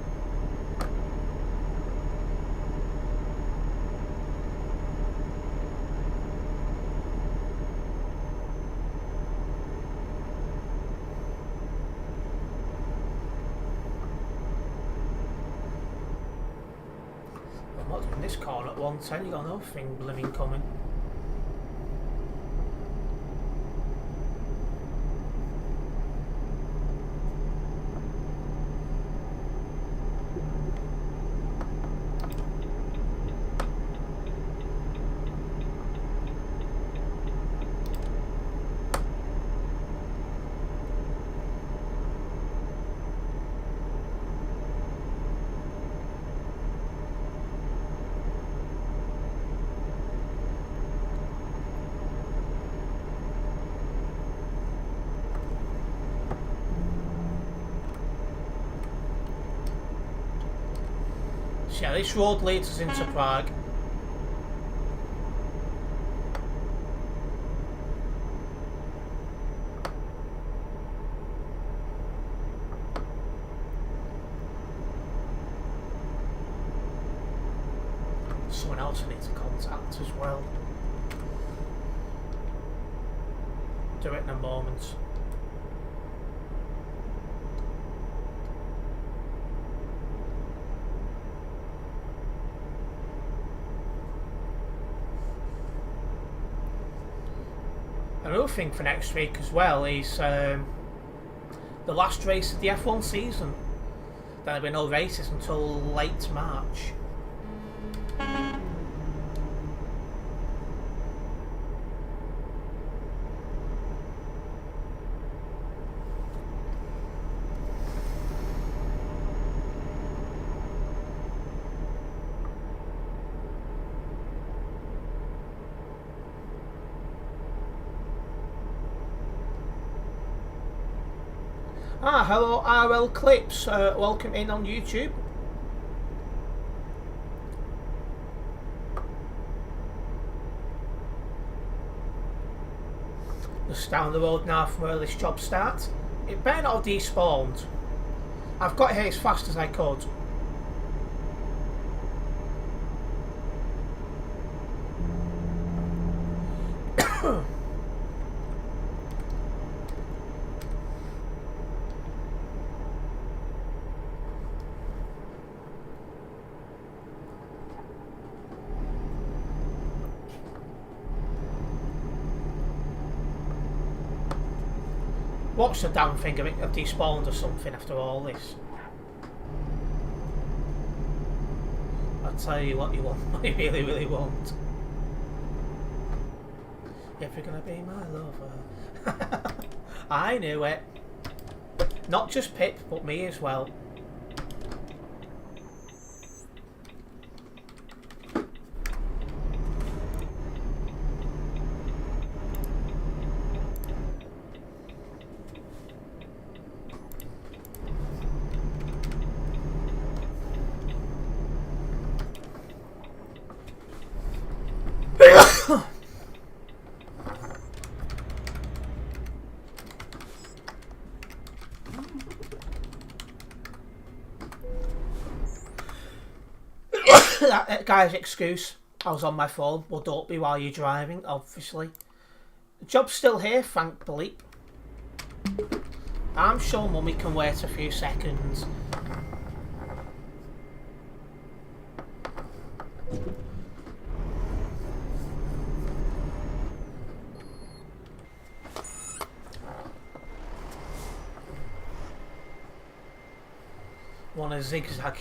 I'm not doing this corner at 110, you got nothing blooming coming. Yeah, this road leads us into Prague. Someone else I need to contact as well. Do it in a moment. Another thing for next week as well is the last race of the F1 season. There'll be no races until late March. Hello RL Clips, welcome in on YouTube. Just down the road now from where this job starts. It better not have despawned. I've got here as fast as I could. Watch the damn thing have despawned or something after all this. I'll tell you what you want, what you really, really want. If you're gonna be my lover. I knew it. Not just Pip, but me as well. That guy's excuse, I was on my phone. Well, don't be while you're driving, obviously. The job's still here, thank bleep. I'm sure Mummy can wait a few seconds. Want a zigzag.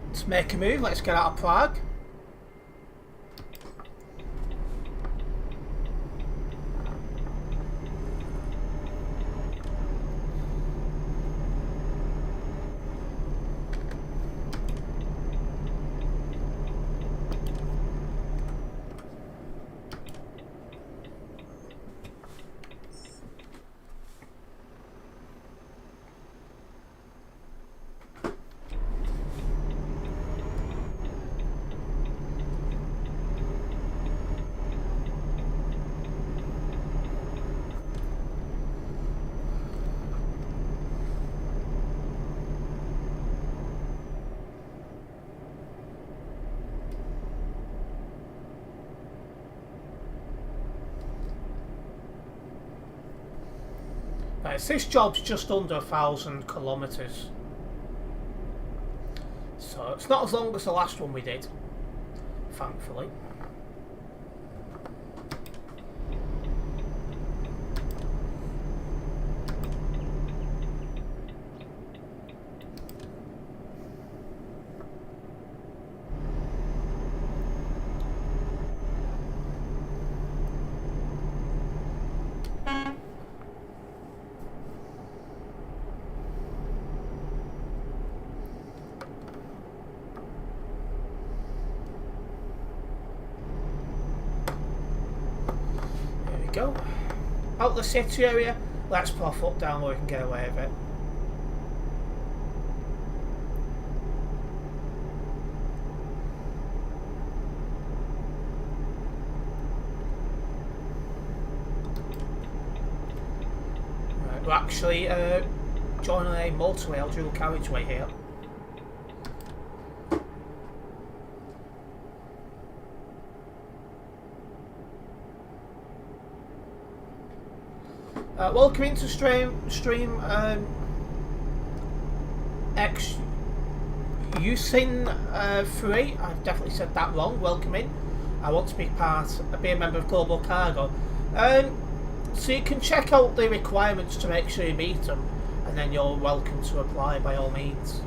Let's make a move, let's get out of Prague. Right, so this job's just under 1,000 kilometres. So it's not as long as the last one we did, thankfully. Go out the city area. Let's put our foot down where we can get away with it. Right, we're actually joining a motorway or dual carriageway here. Welcome into stream X Usin 3. I've definitely said that wrong. Welcome in. I want to be a member of Global Cargo. So you can check out the requirements to make sure you meet them, and then you're welcome to apply by all means.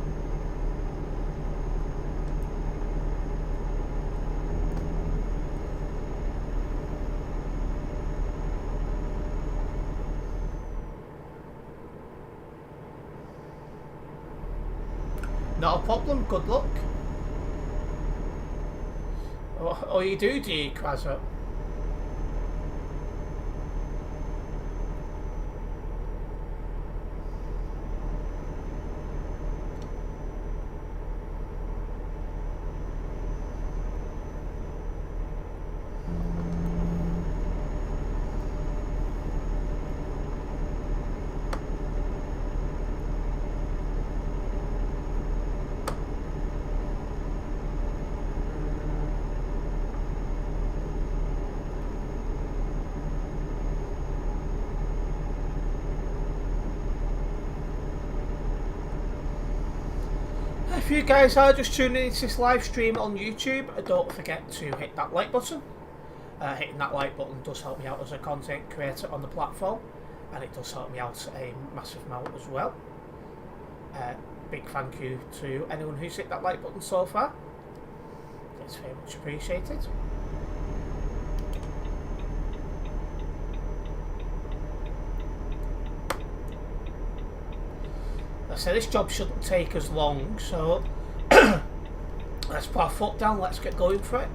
Not a problem, good luck. Oh, you do you, Quasar? If you guys are just tuning into this live stream on YouTube, don't forget to hit that like button. Hitting that like button does help me out as a content creator on the platform, and it does help me out a massive amount as well. Big thank you to anyone who's hit that like button so far. It's very much appreciated. I say this job shouldn't take as long, so let's put our foot down, let's get going for it.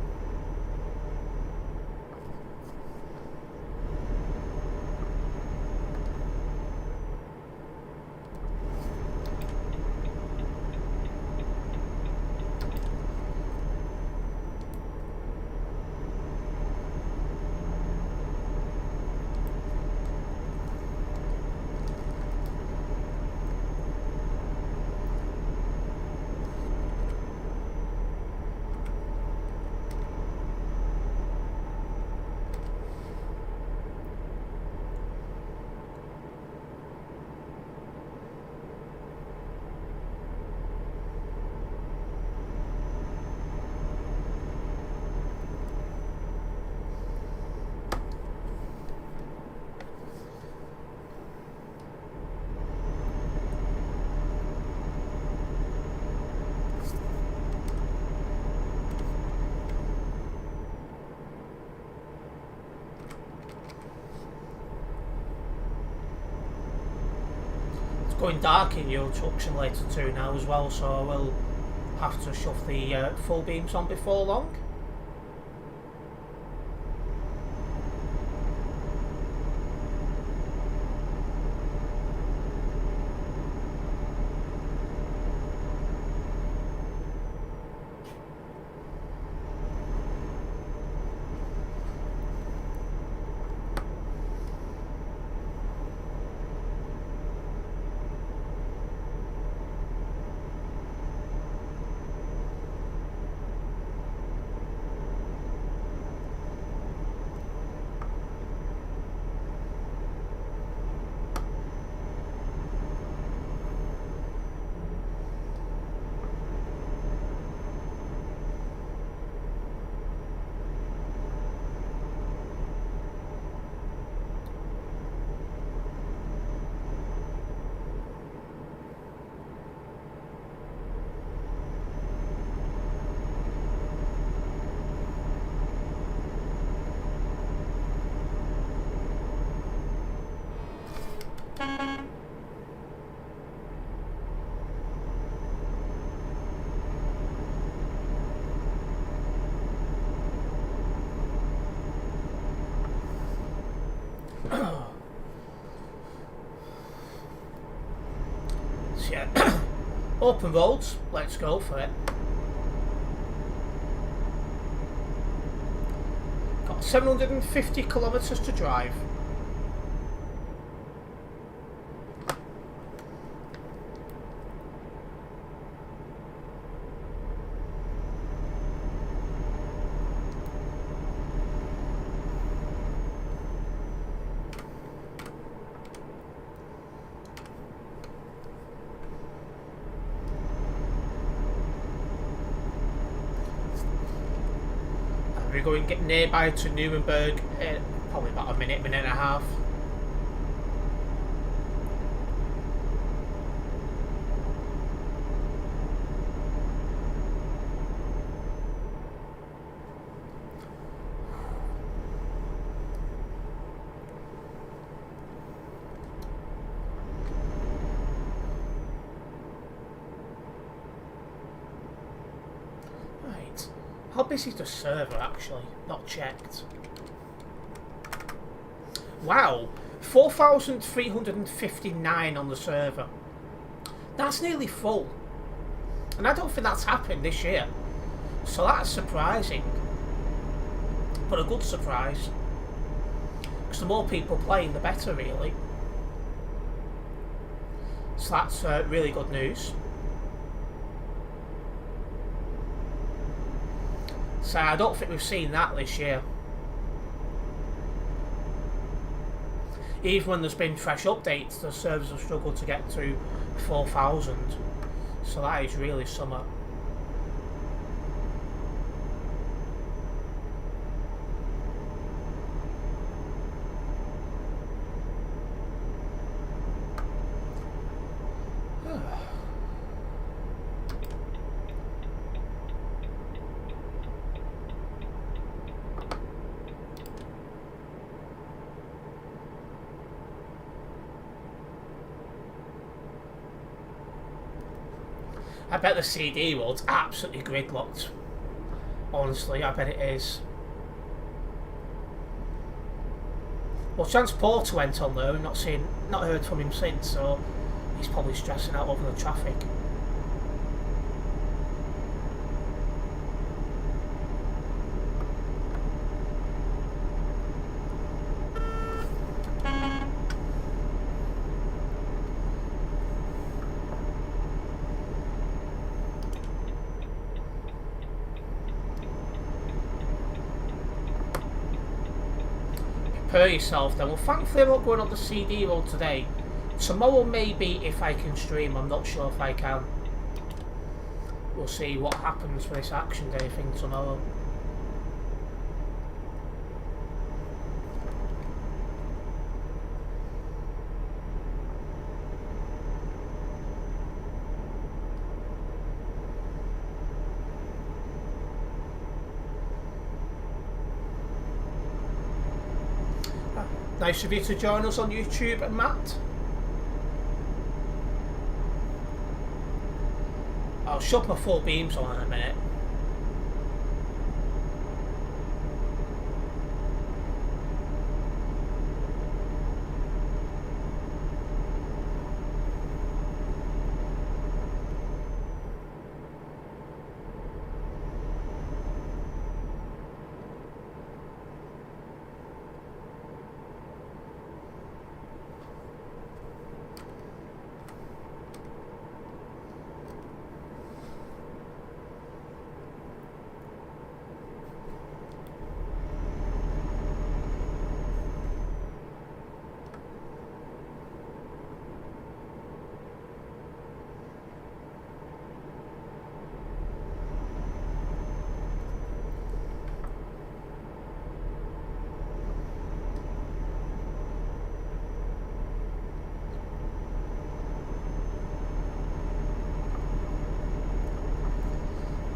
Going dark in your instruction later too now as well, so I will have to shove the full beams on before long. So yeah, open roads, let's go for it. Got 750 kilometres to drive. We're going to get nearby to Nuremberg in probably about a minute and a half. How busy is the server actually? Not checked. Wow, 4,359 on the server. That's nearly full. And I don't think that's happened this year. So that's surprising. But a good surprise. Because the more people playing, the better really. So that's really good news. So I don't think we've seen that this year. Even when there's been fresh updates, the servers have struggled to get to 4,000. So that is really summer. I bet the CD world's absolutely gridlocked. Honestly, I bet it is. Well, Transporter went on there and not heard from him since, so he's probably stressing out over the traffic. Prepare yourself then. Well, thankfully I'm not going on the CD road today. Tomorrow maybe if I can stream, I'm not sure if I can. We'll see what happens for this action day thing tomorrow. Nice of you to join us on YouTube, Matt. I'll shut my full beams on in a minute.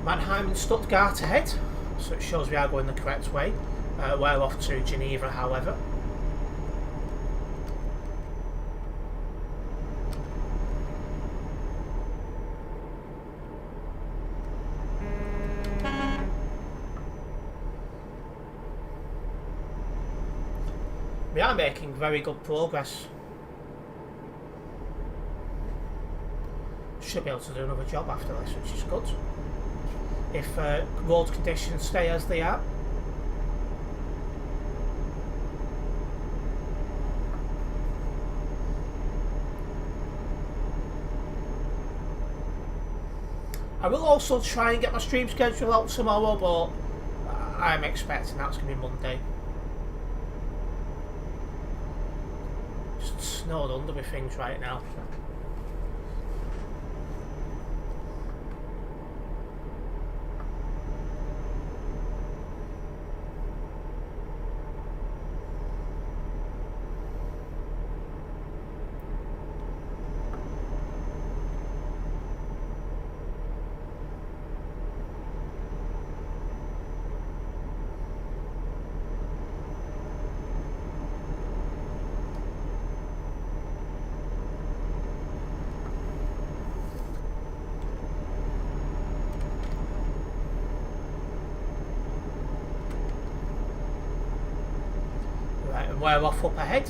Mannheim and Stuttgart ahead, so it shows we are going the correct way. We're off to Geneva, however. We are making very good progress. Should be able to do another job after this, which is good. If road conditions stay as they are. I will also try and get my stream schedule out tomorrow, but I'm expecting that's going to be Monday. Just snowed under with things right now. We're off up ahead.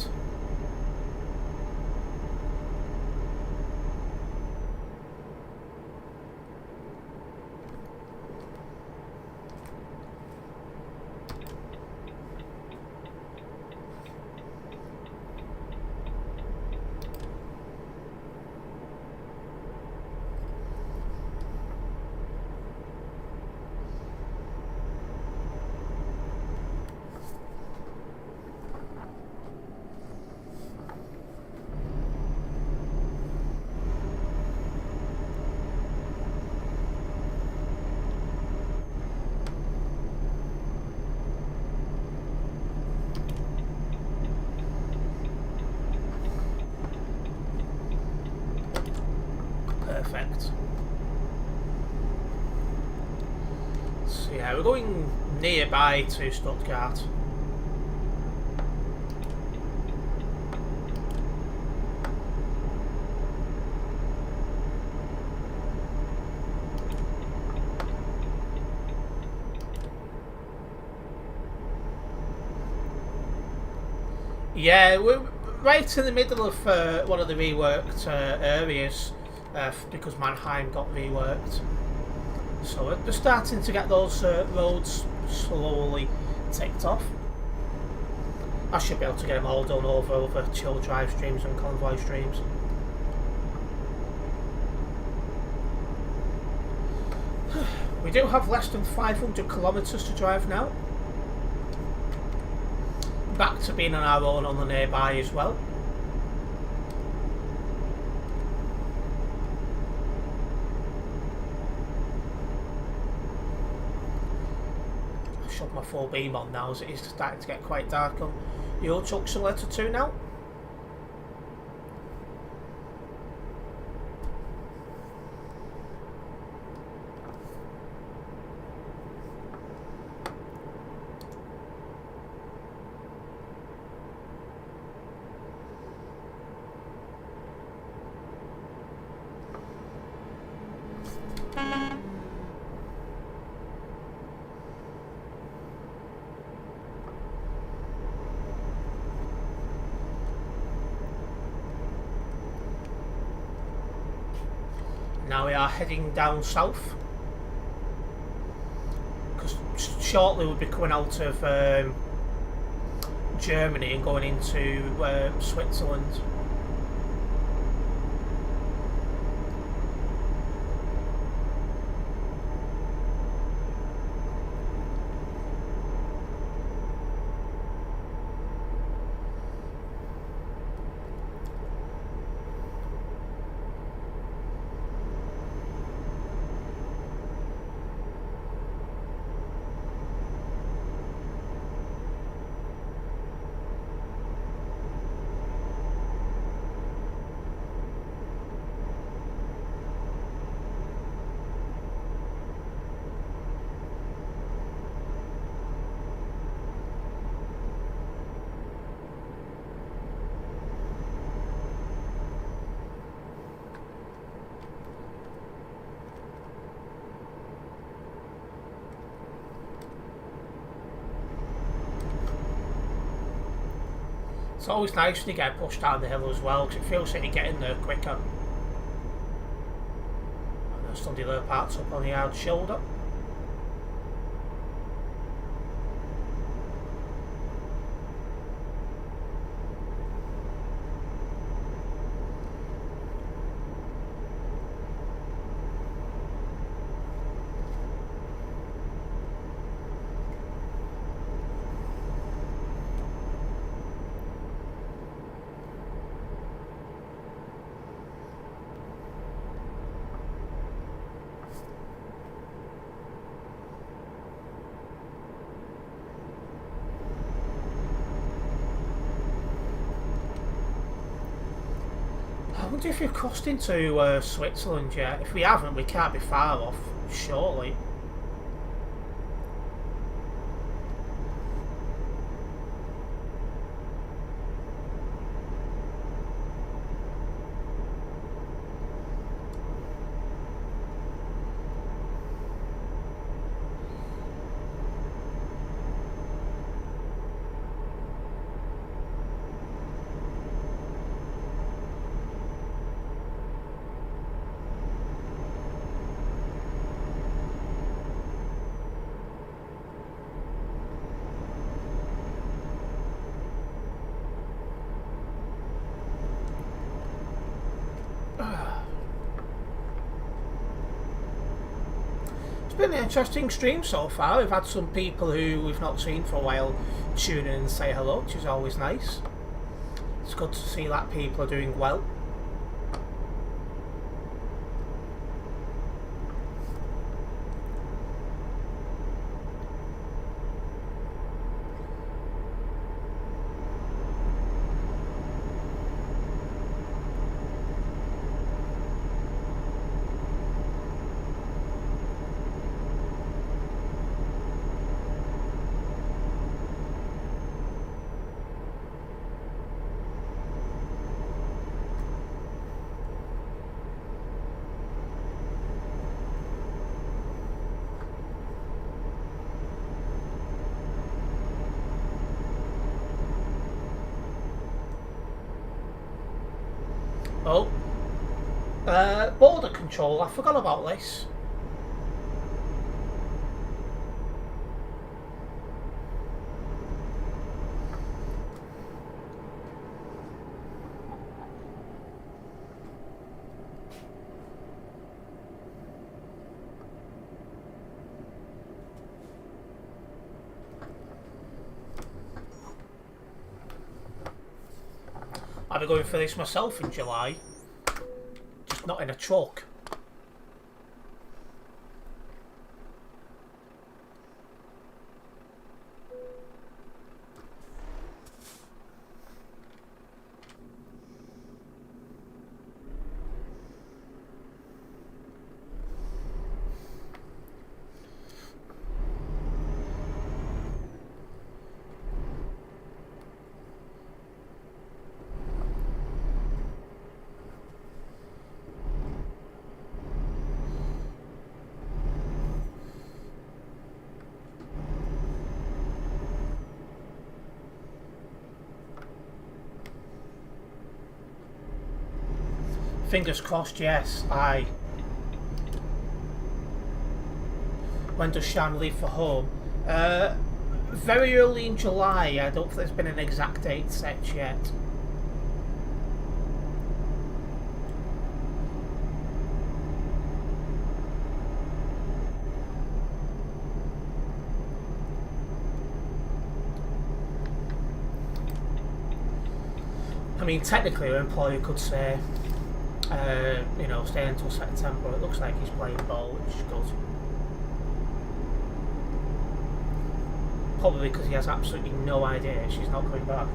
Perfect. So yeah, we're going nearby to Stuttgart. Yeah, we're right in the middle of one of the reworked areas because Mannheim got reworked. So we're starting to get those roads slowly ticked off. I should be able to get them all done over chill drive streams and convoy streams. We do have less than 500 kilometres to drive now. Back to being on our own on the nearby as well. I've shut my full beam on now as it is starting to get quite dark on your truck simulator 2 now. Now we are heading down south because shortly we'll be coming out of Germany and going into Switzerland. It's always nice when you get pushed down the hill as well because it feels like you're getting there quicker. And there's some other parts up on the hard shoulder. I wonder if we've crossed into Switzerland yet. If we haven't, we can't be far off, surely. It's been an interesting stream so far. We've had some people who we've not seen for a while tune in and say hello, which is always nice. It's good to see that people are doing well. Oh, border control. I forgot about this. I'll be going for this myself in July, just not in a truck. Fingers crossed, yes. Aye. When does Shan leave for home? Very early in July. I don't think there's been an exact date set yet. I mean, technically, an employer could say, stay until September. It looks like he's playing ball, which is good. Probably because he has absolutely no idea she's not coming back.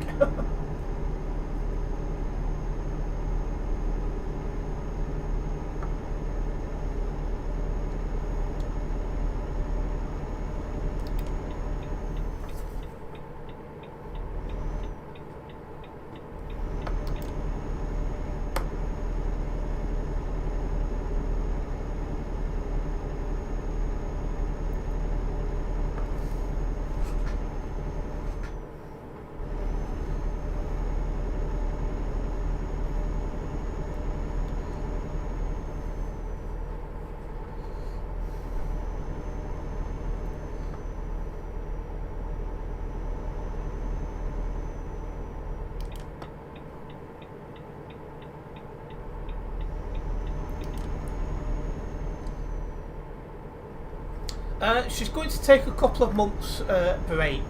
She's going to take a couple of months break,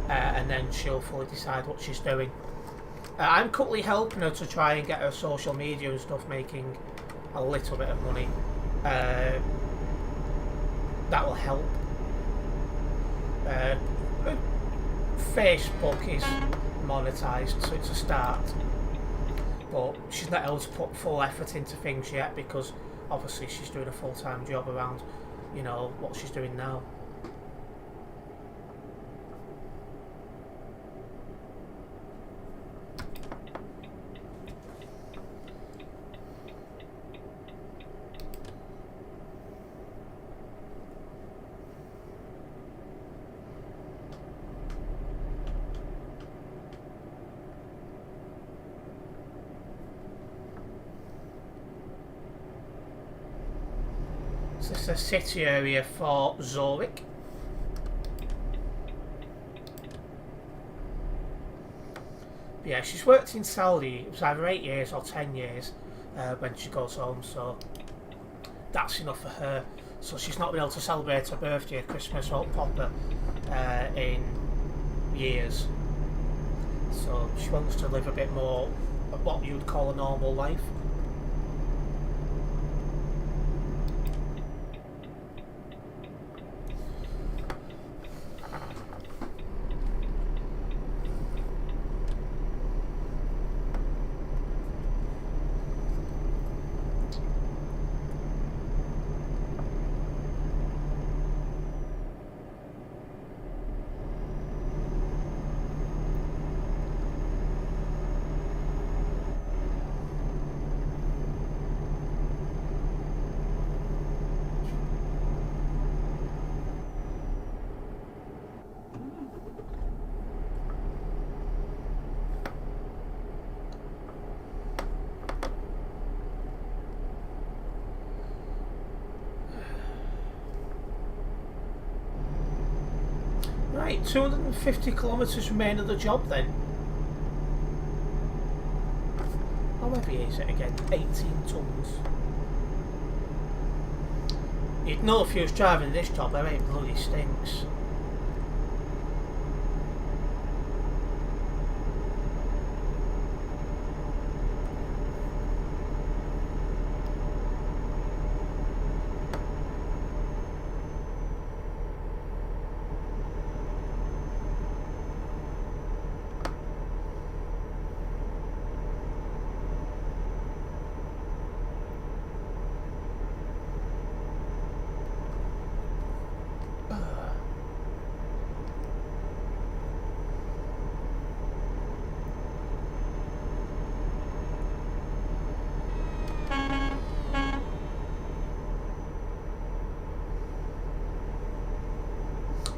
and then she'll fully decide what she's doing. I'm currently helping her to try and get her social media and stuff making a little bit of money. That will help. Facebook is monetised, so it's a start. But she's not able to put full effort into things yet because obviously she's doing a full-time job around, what she's doing now. This is the city area for Zurich. Yeah, she's worked in Saudi. It was either 8 years or 10 years when she goes home, so that's enough for her. So she's not been able to celebrate her birthday, Christmas or proper in years. So she wants to live a bit more of what you would call a normal life. 250 kilometres remain of the job then. How heavy is it again? 18 tonnes. You'd know if you was driving this job, there ain't bloody stinks.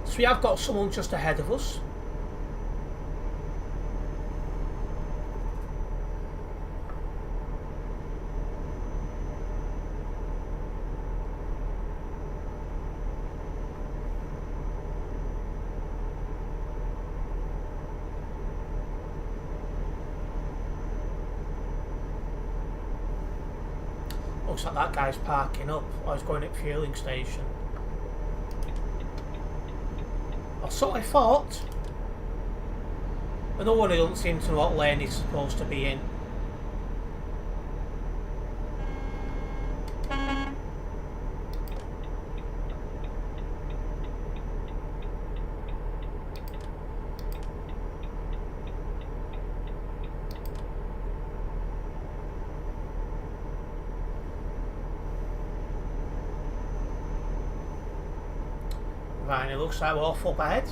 So we have got someone just ahead of us. Looks like that guy's parking up, or he's going at fueling station. Or so I thought. Another one who doesn't seem to know what lane he's supposed to be in. Right, it looks like we're off up ahead.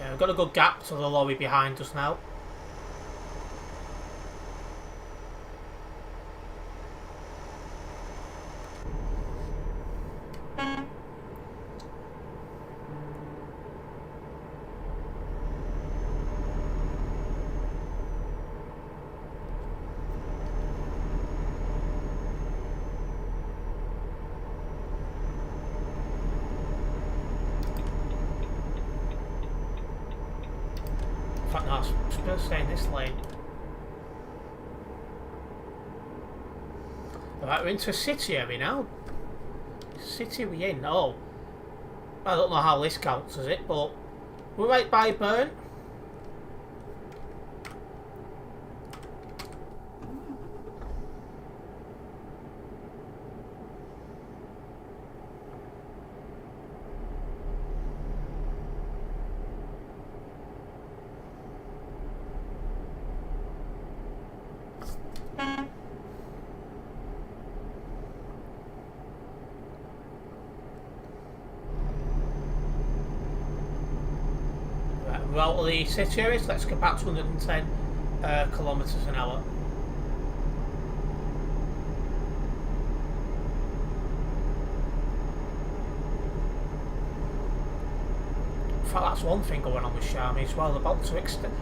We've got a good gap to the lorry behind us now. In fact, no, I'm supposed to stay in this lane. Right, we're into a city area now. City we in? Oh. I don't know how this counts as it, but we're right by Burn. We're out of the city areas, let's get back to 110 kilometres an hour. In fact, that's one thing going on with Xiaomi as well. They're about to expand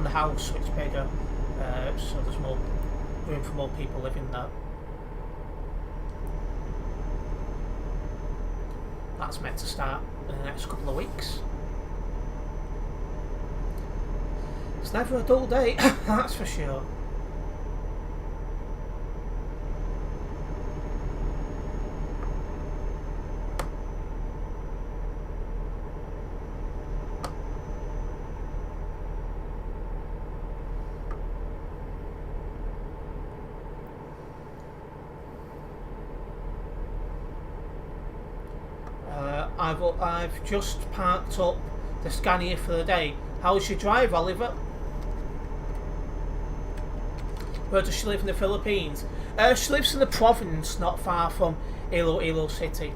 the house so it's bigger, so there's more room for more people living there. That's meant to start in the next couple of weeks. It's never a dull day, that's for sure. I've just parked up the Scania for the day. How's your drive, Oliver? Where does she live in the Philippines? She lives in the province not far from Iloilo City.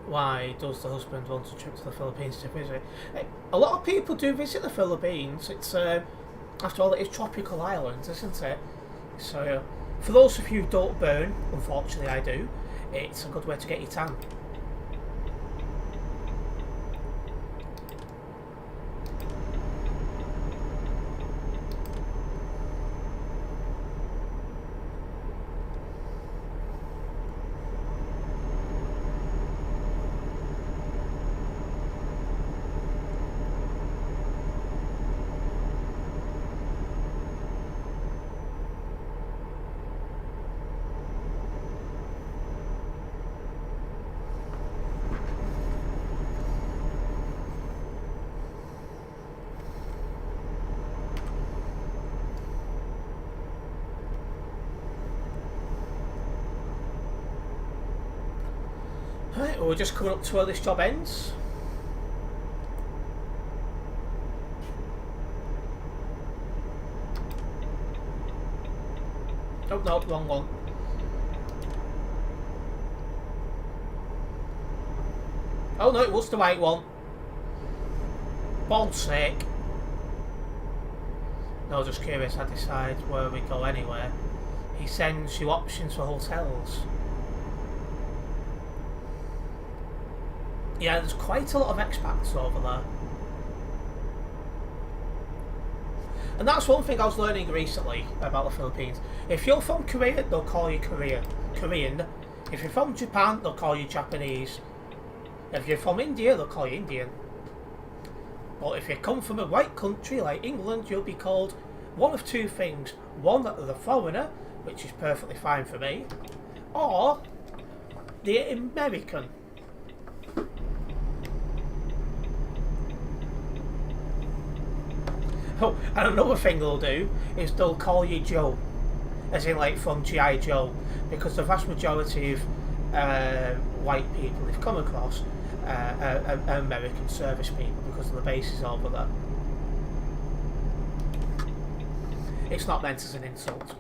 Why does the husband want a trip to the Philippines to visit? A lot of people do visit the Philippines. It's after all, it is tropical islands, isn't it? So for those of you who don't burn, unfortunately I do, it's a good way to get your tan. Right, well, we're just coming up to where this job ends. Oh no, wrong one. Oh no, it was the right one. Ball's sake. No, just curious, I decide where we go anywhere. He sends you options for hotels. Yeah, there's quite a lot of expats over there. And that's one thing I was learning recently about the Philippines. If you're from Korea, they'll call you Korean. If you're from Japan, they'll call you Japanese. If you're from India, they'll call you Indian. But if you come from a white country like England, you'll be called one of two things. One, the foreigner, which is perfectly fine for me, or the American. Oh, and another thing they'll do is they'll call you Joe, as in like from G.I. Joe, because the vast majority of white people they've come across are American service people because of the bases over there. It's not meant as an insult.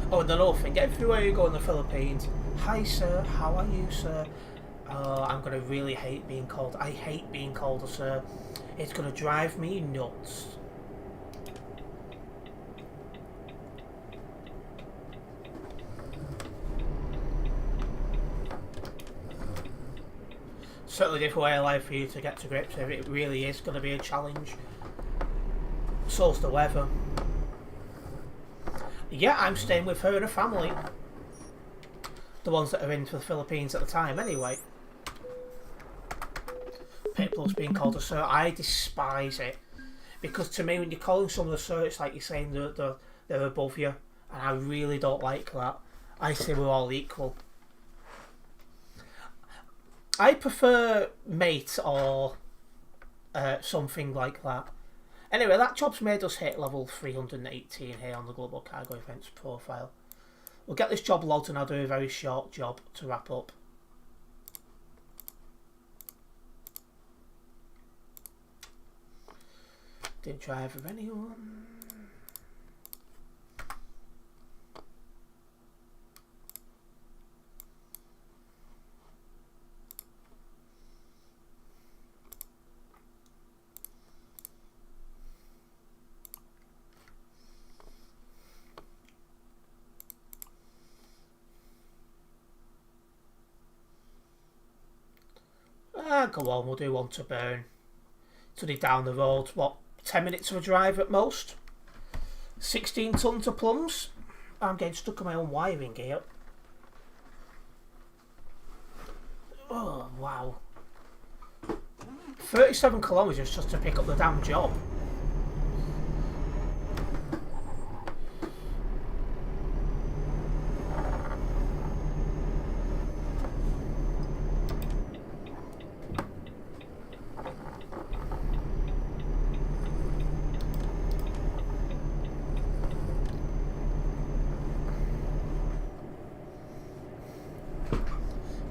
Oh, and another thing, everywhere you go in the Philippines, hi sir, how are you sir? Oh, I'm going to really hate being called. I hate being called a sir. It's going to drive me nuts. Certainly different way of life for you to get to grips with. It really is going to be a challenge. So's the weather. Yeah, I'm staying with her and her family. The ones that are in for the Philippines at the time, anyway. Pitbull's being called a sir. I despise it. Because to me, when you're calling someone a sir, it's like you're saying they're above you. And I really don't like that. I say we're all equal. I prefer mate or something like that. Anyway, that job's made us hit level 318 here on the Global Cargo Events profile. We'll get this job logged and I'll do a very short job to wrap up. Didn't drive with anyone. Go on, we'll do one to burn. It's only down the road, what, 10 minutes of a drive at most? 16 tons of plums? I'm getting stuck on my own wiring here. Oh, wow. 37 kilometres just to pick up the damn job.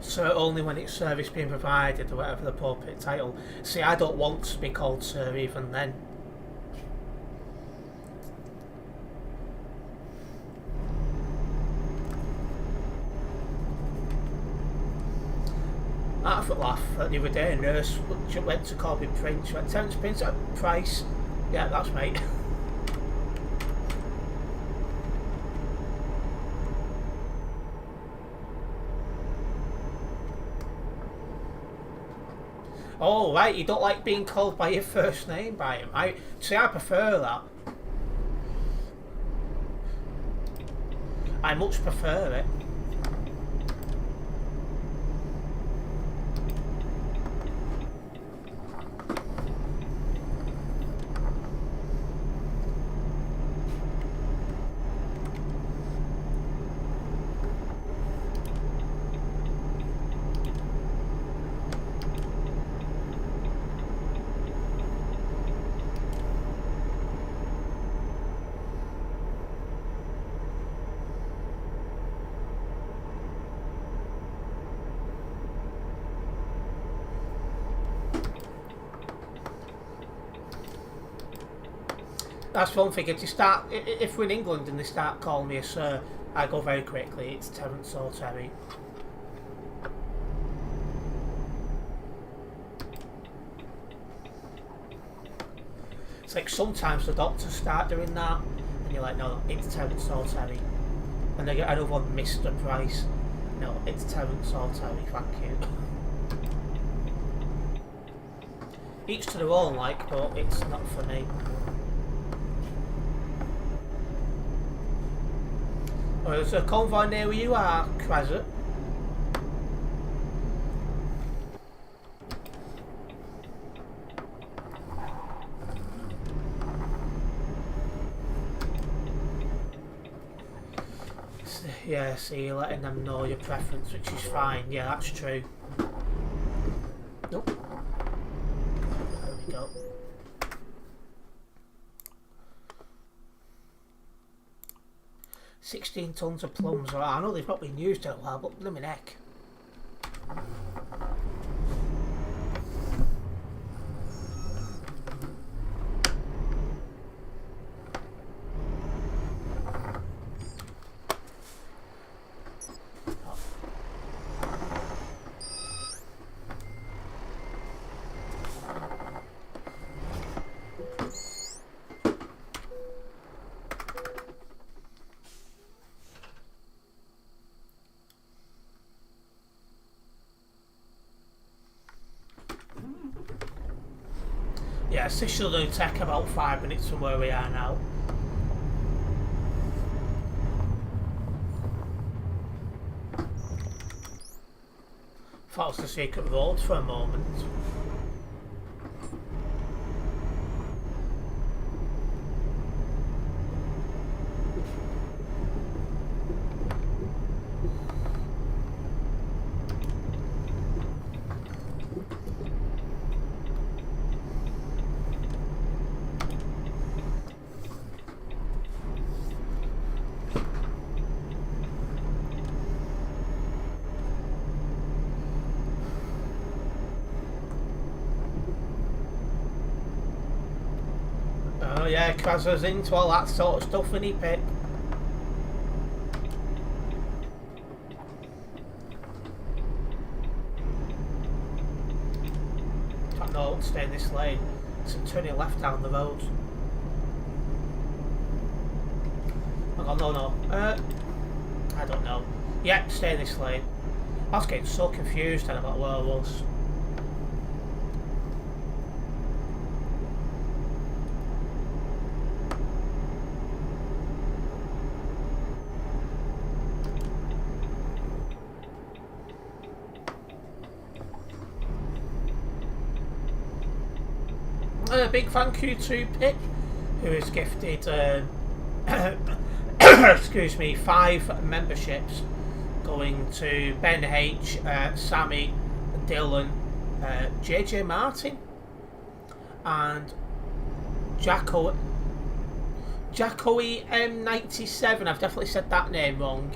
Sir only when it's service being provided or whatever the appropriate title. See, I don't want to be called sir even then. I have a laugh at the other day. A nurse went to call me Prince. She went, Terence Prince, Price. Yeah, that's mate. Oh, right, you don't like being called by your first name by him. I prefer that. I much prefer it. That's one thing. If we're in England and they start calling me a sir, I go very quickly. It's Terence or Terry. It's like sometimes the doctors start doing that, and you're like, no, it's Terence or Terry. And they get another one, Mr. Price. No, it's Terence or Terry. Thank you. Each to their own, like, but it's not for me. Oh, there's a convoy near where you are, Crescent. Yeah, see, you're letting them know your preference, which is fine. Yeah, that's true. Nope. There we go. $16 tons of plums. I know they've not been used in a while, but blimmin' heck. Yes, this should only take about 5 minutes from where we are now. Thought it was the secret road for a moment. Oh yeah, Krazer's into all that sort of stuff, isn't he, Pip? In fact, no, I won't stay in this lane. So turning left down the road. Oh no. I don't know. Yep, stay in this lane. I was getting so confused then about where I was. Big thank you to Pip, who has gifted excuse me, 5 memberships going to Ben H, Sammy, Dylan, JJ Martin and Jacko M97. I've definitely said that name wrong.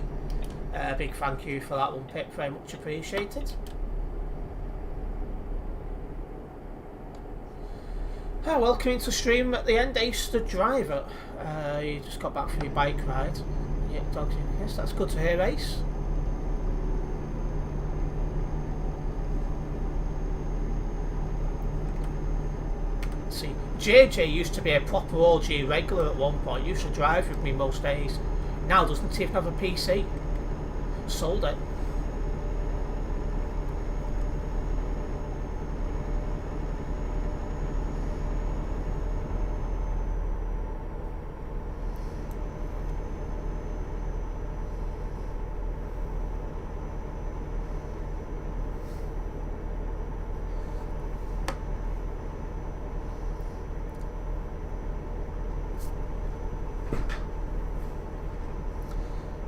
Big thank you for that one, Pip, very much appreciated. Welcome into stream at the end, Ace the Driver. You just got back from your bike ride. Yeah, dogs. Yes, that's good to hear, Ace. See, JJ used to be a proper OG regular at one point. Used to drive with me most days. Now doesn't even have a PC. Sold it.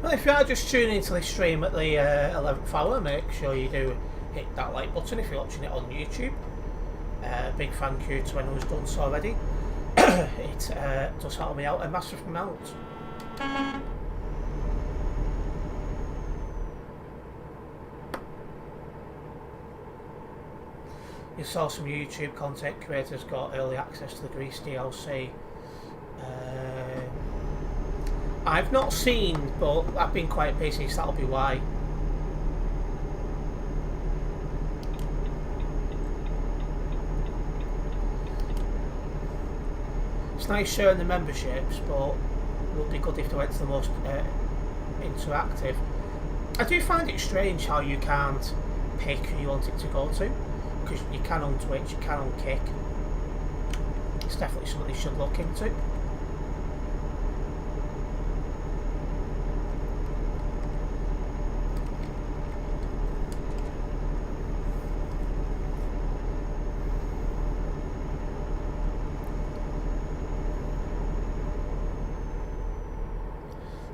If you are just tuning into this stream at the 11th hour, make sure you do hit that like button if you're watching it on YouTube. Big thank you to anyone who's done so already. It does help me out a massive amount. You saw some YouTube content creators got early access to the Grease DLC. I've not seen, but I've been quite busy, so that'll be why. It's nice sharing the memberships, but it would be good if they went to the most interactive. I do find it strange how you can't pick who you want it to go to, because you can on Twitch, you can on Kick. It's definitely something you should look into.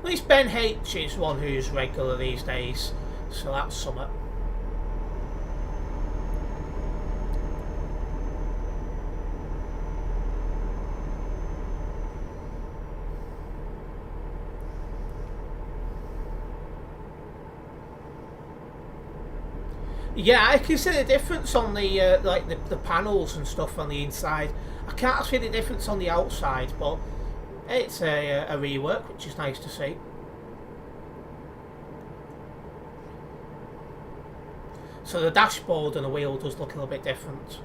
At least Ben H is one who's regular these days, so that's something. Yeah, I can see the difference on the like the panels and stuff on the inside. I can't see the difference on the outside, but it's a rework, which is nice to see. So the dashboard and the wheel does look a little bit different.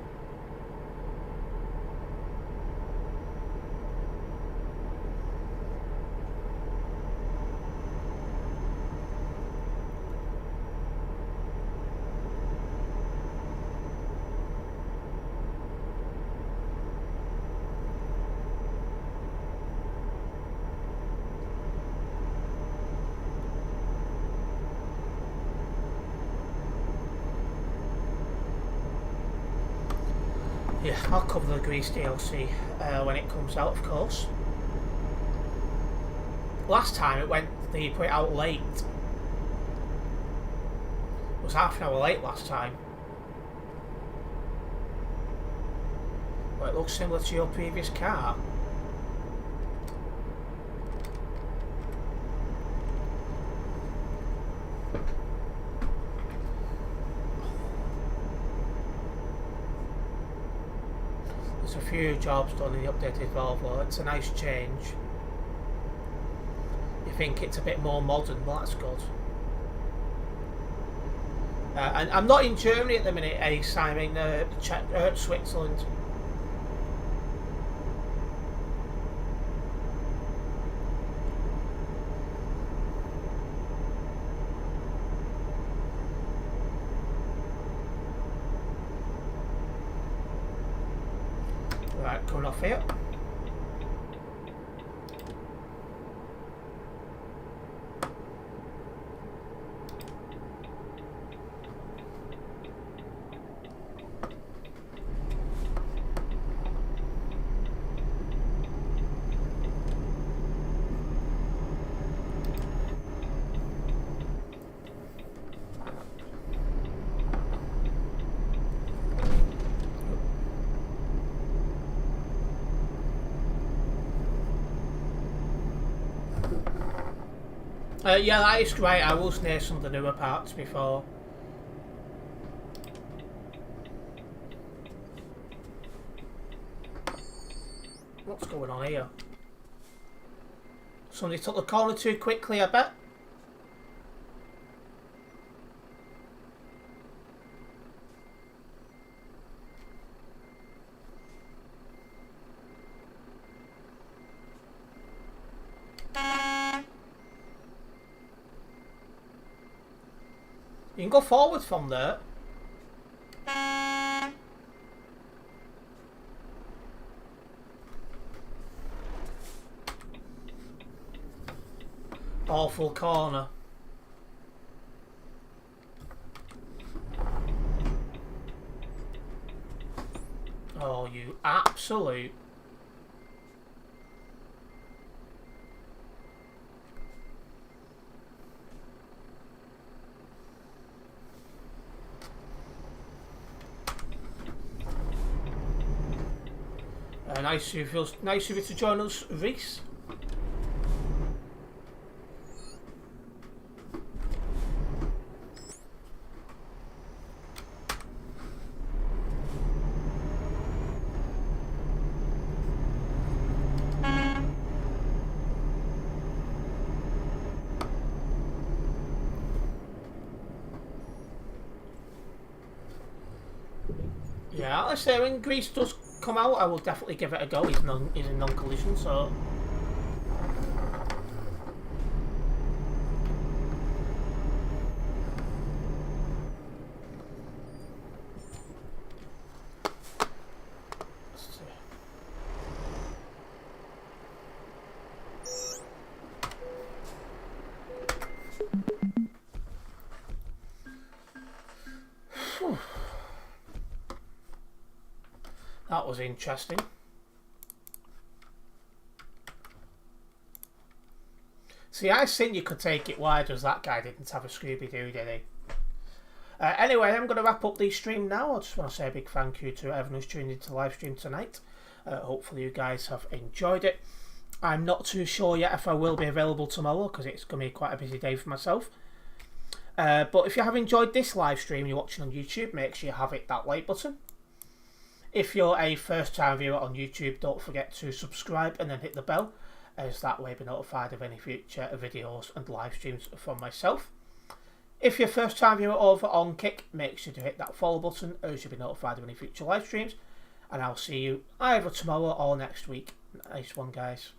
I'll cover the Grease DLC when it comes out, of course. Last time they put it out late. It was half an hour late last time. But it looks similar to your previous car. There's a few jobs done in the updated Volvo. It's a nice change. You think it's a bit more modern, well, that's good. And I'm not in Germany at the minute, Ace. I'm in Switzerland. Right, coming off here. Yeah, that is right. I was near some of the newer parts before. What's going on here? Somebody took the corner too quickly, I bet. You can go forward from there. Awful corner. Oh, you absolute. Nice of you to join us, Reese. Yeah, let's say when Grease does come out, I will definitely give it a go. He's in non-collision, so. That was interesting. See, I think you could take it wider as that guy didn't have a Scooby-Doo, did he? Anyway, I'm going to wrap up the stream now. I just want to say a big thank you to everyone who's tuned into the live stream tonight. Hopefully you guys have enjoyed it. I'm not too sure yet if I will be available tomorrow because it's going to be quite a busy day for myself. But if you have enjoyed this live stream you're watching on YouTube, make sure you hit that like button. If you're a first time viewer on YouTube, don't forget to subscribe and then hit the bell, as that way you'll be notified of any future videos and live streams from myself. If you're a first time viewer over on Kick, make sure to hit that follow button as you'll be notified of any future live streams. And I'll see you either tomorrow or next week. Nice one, guys.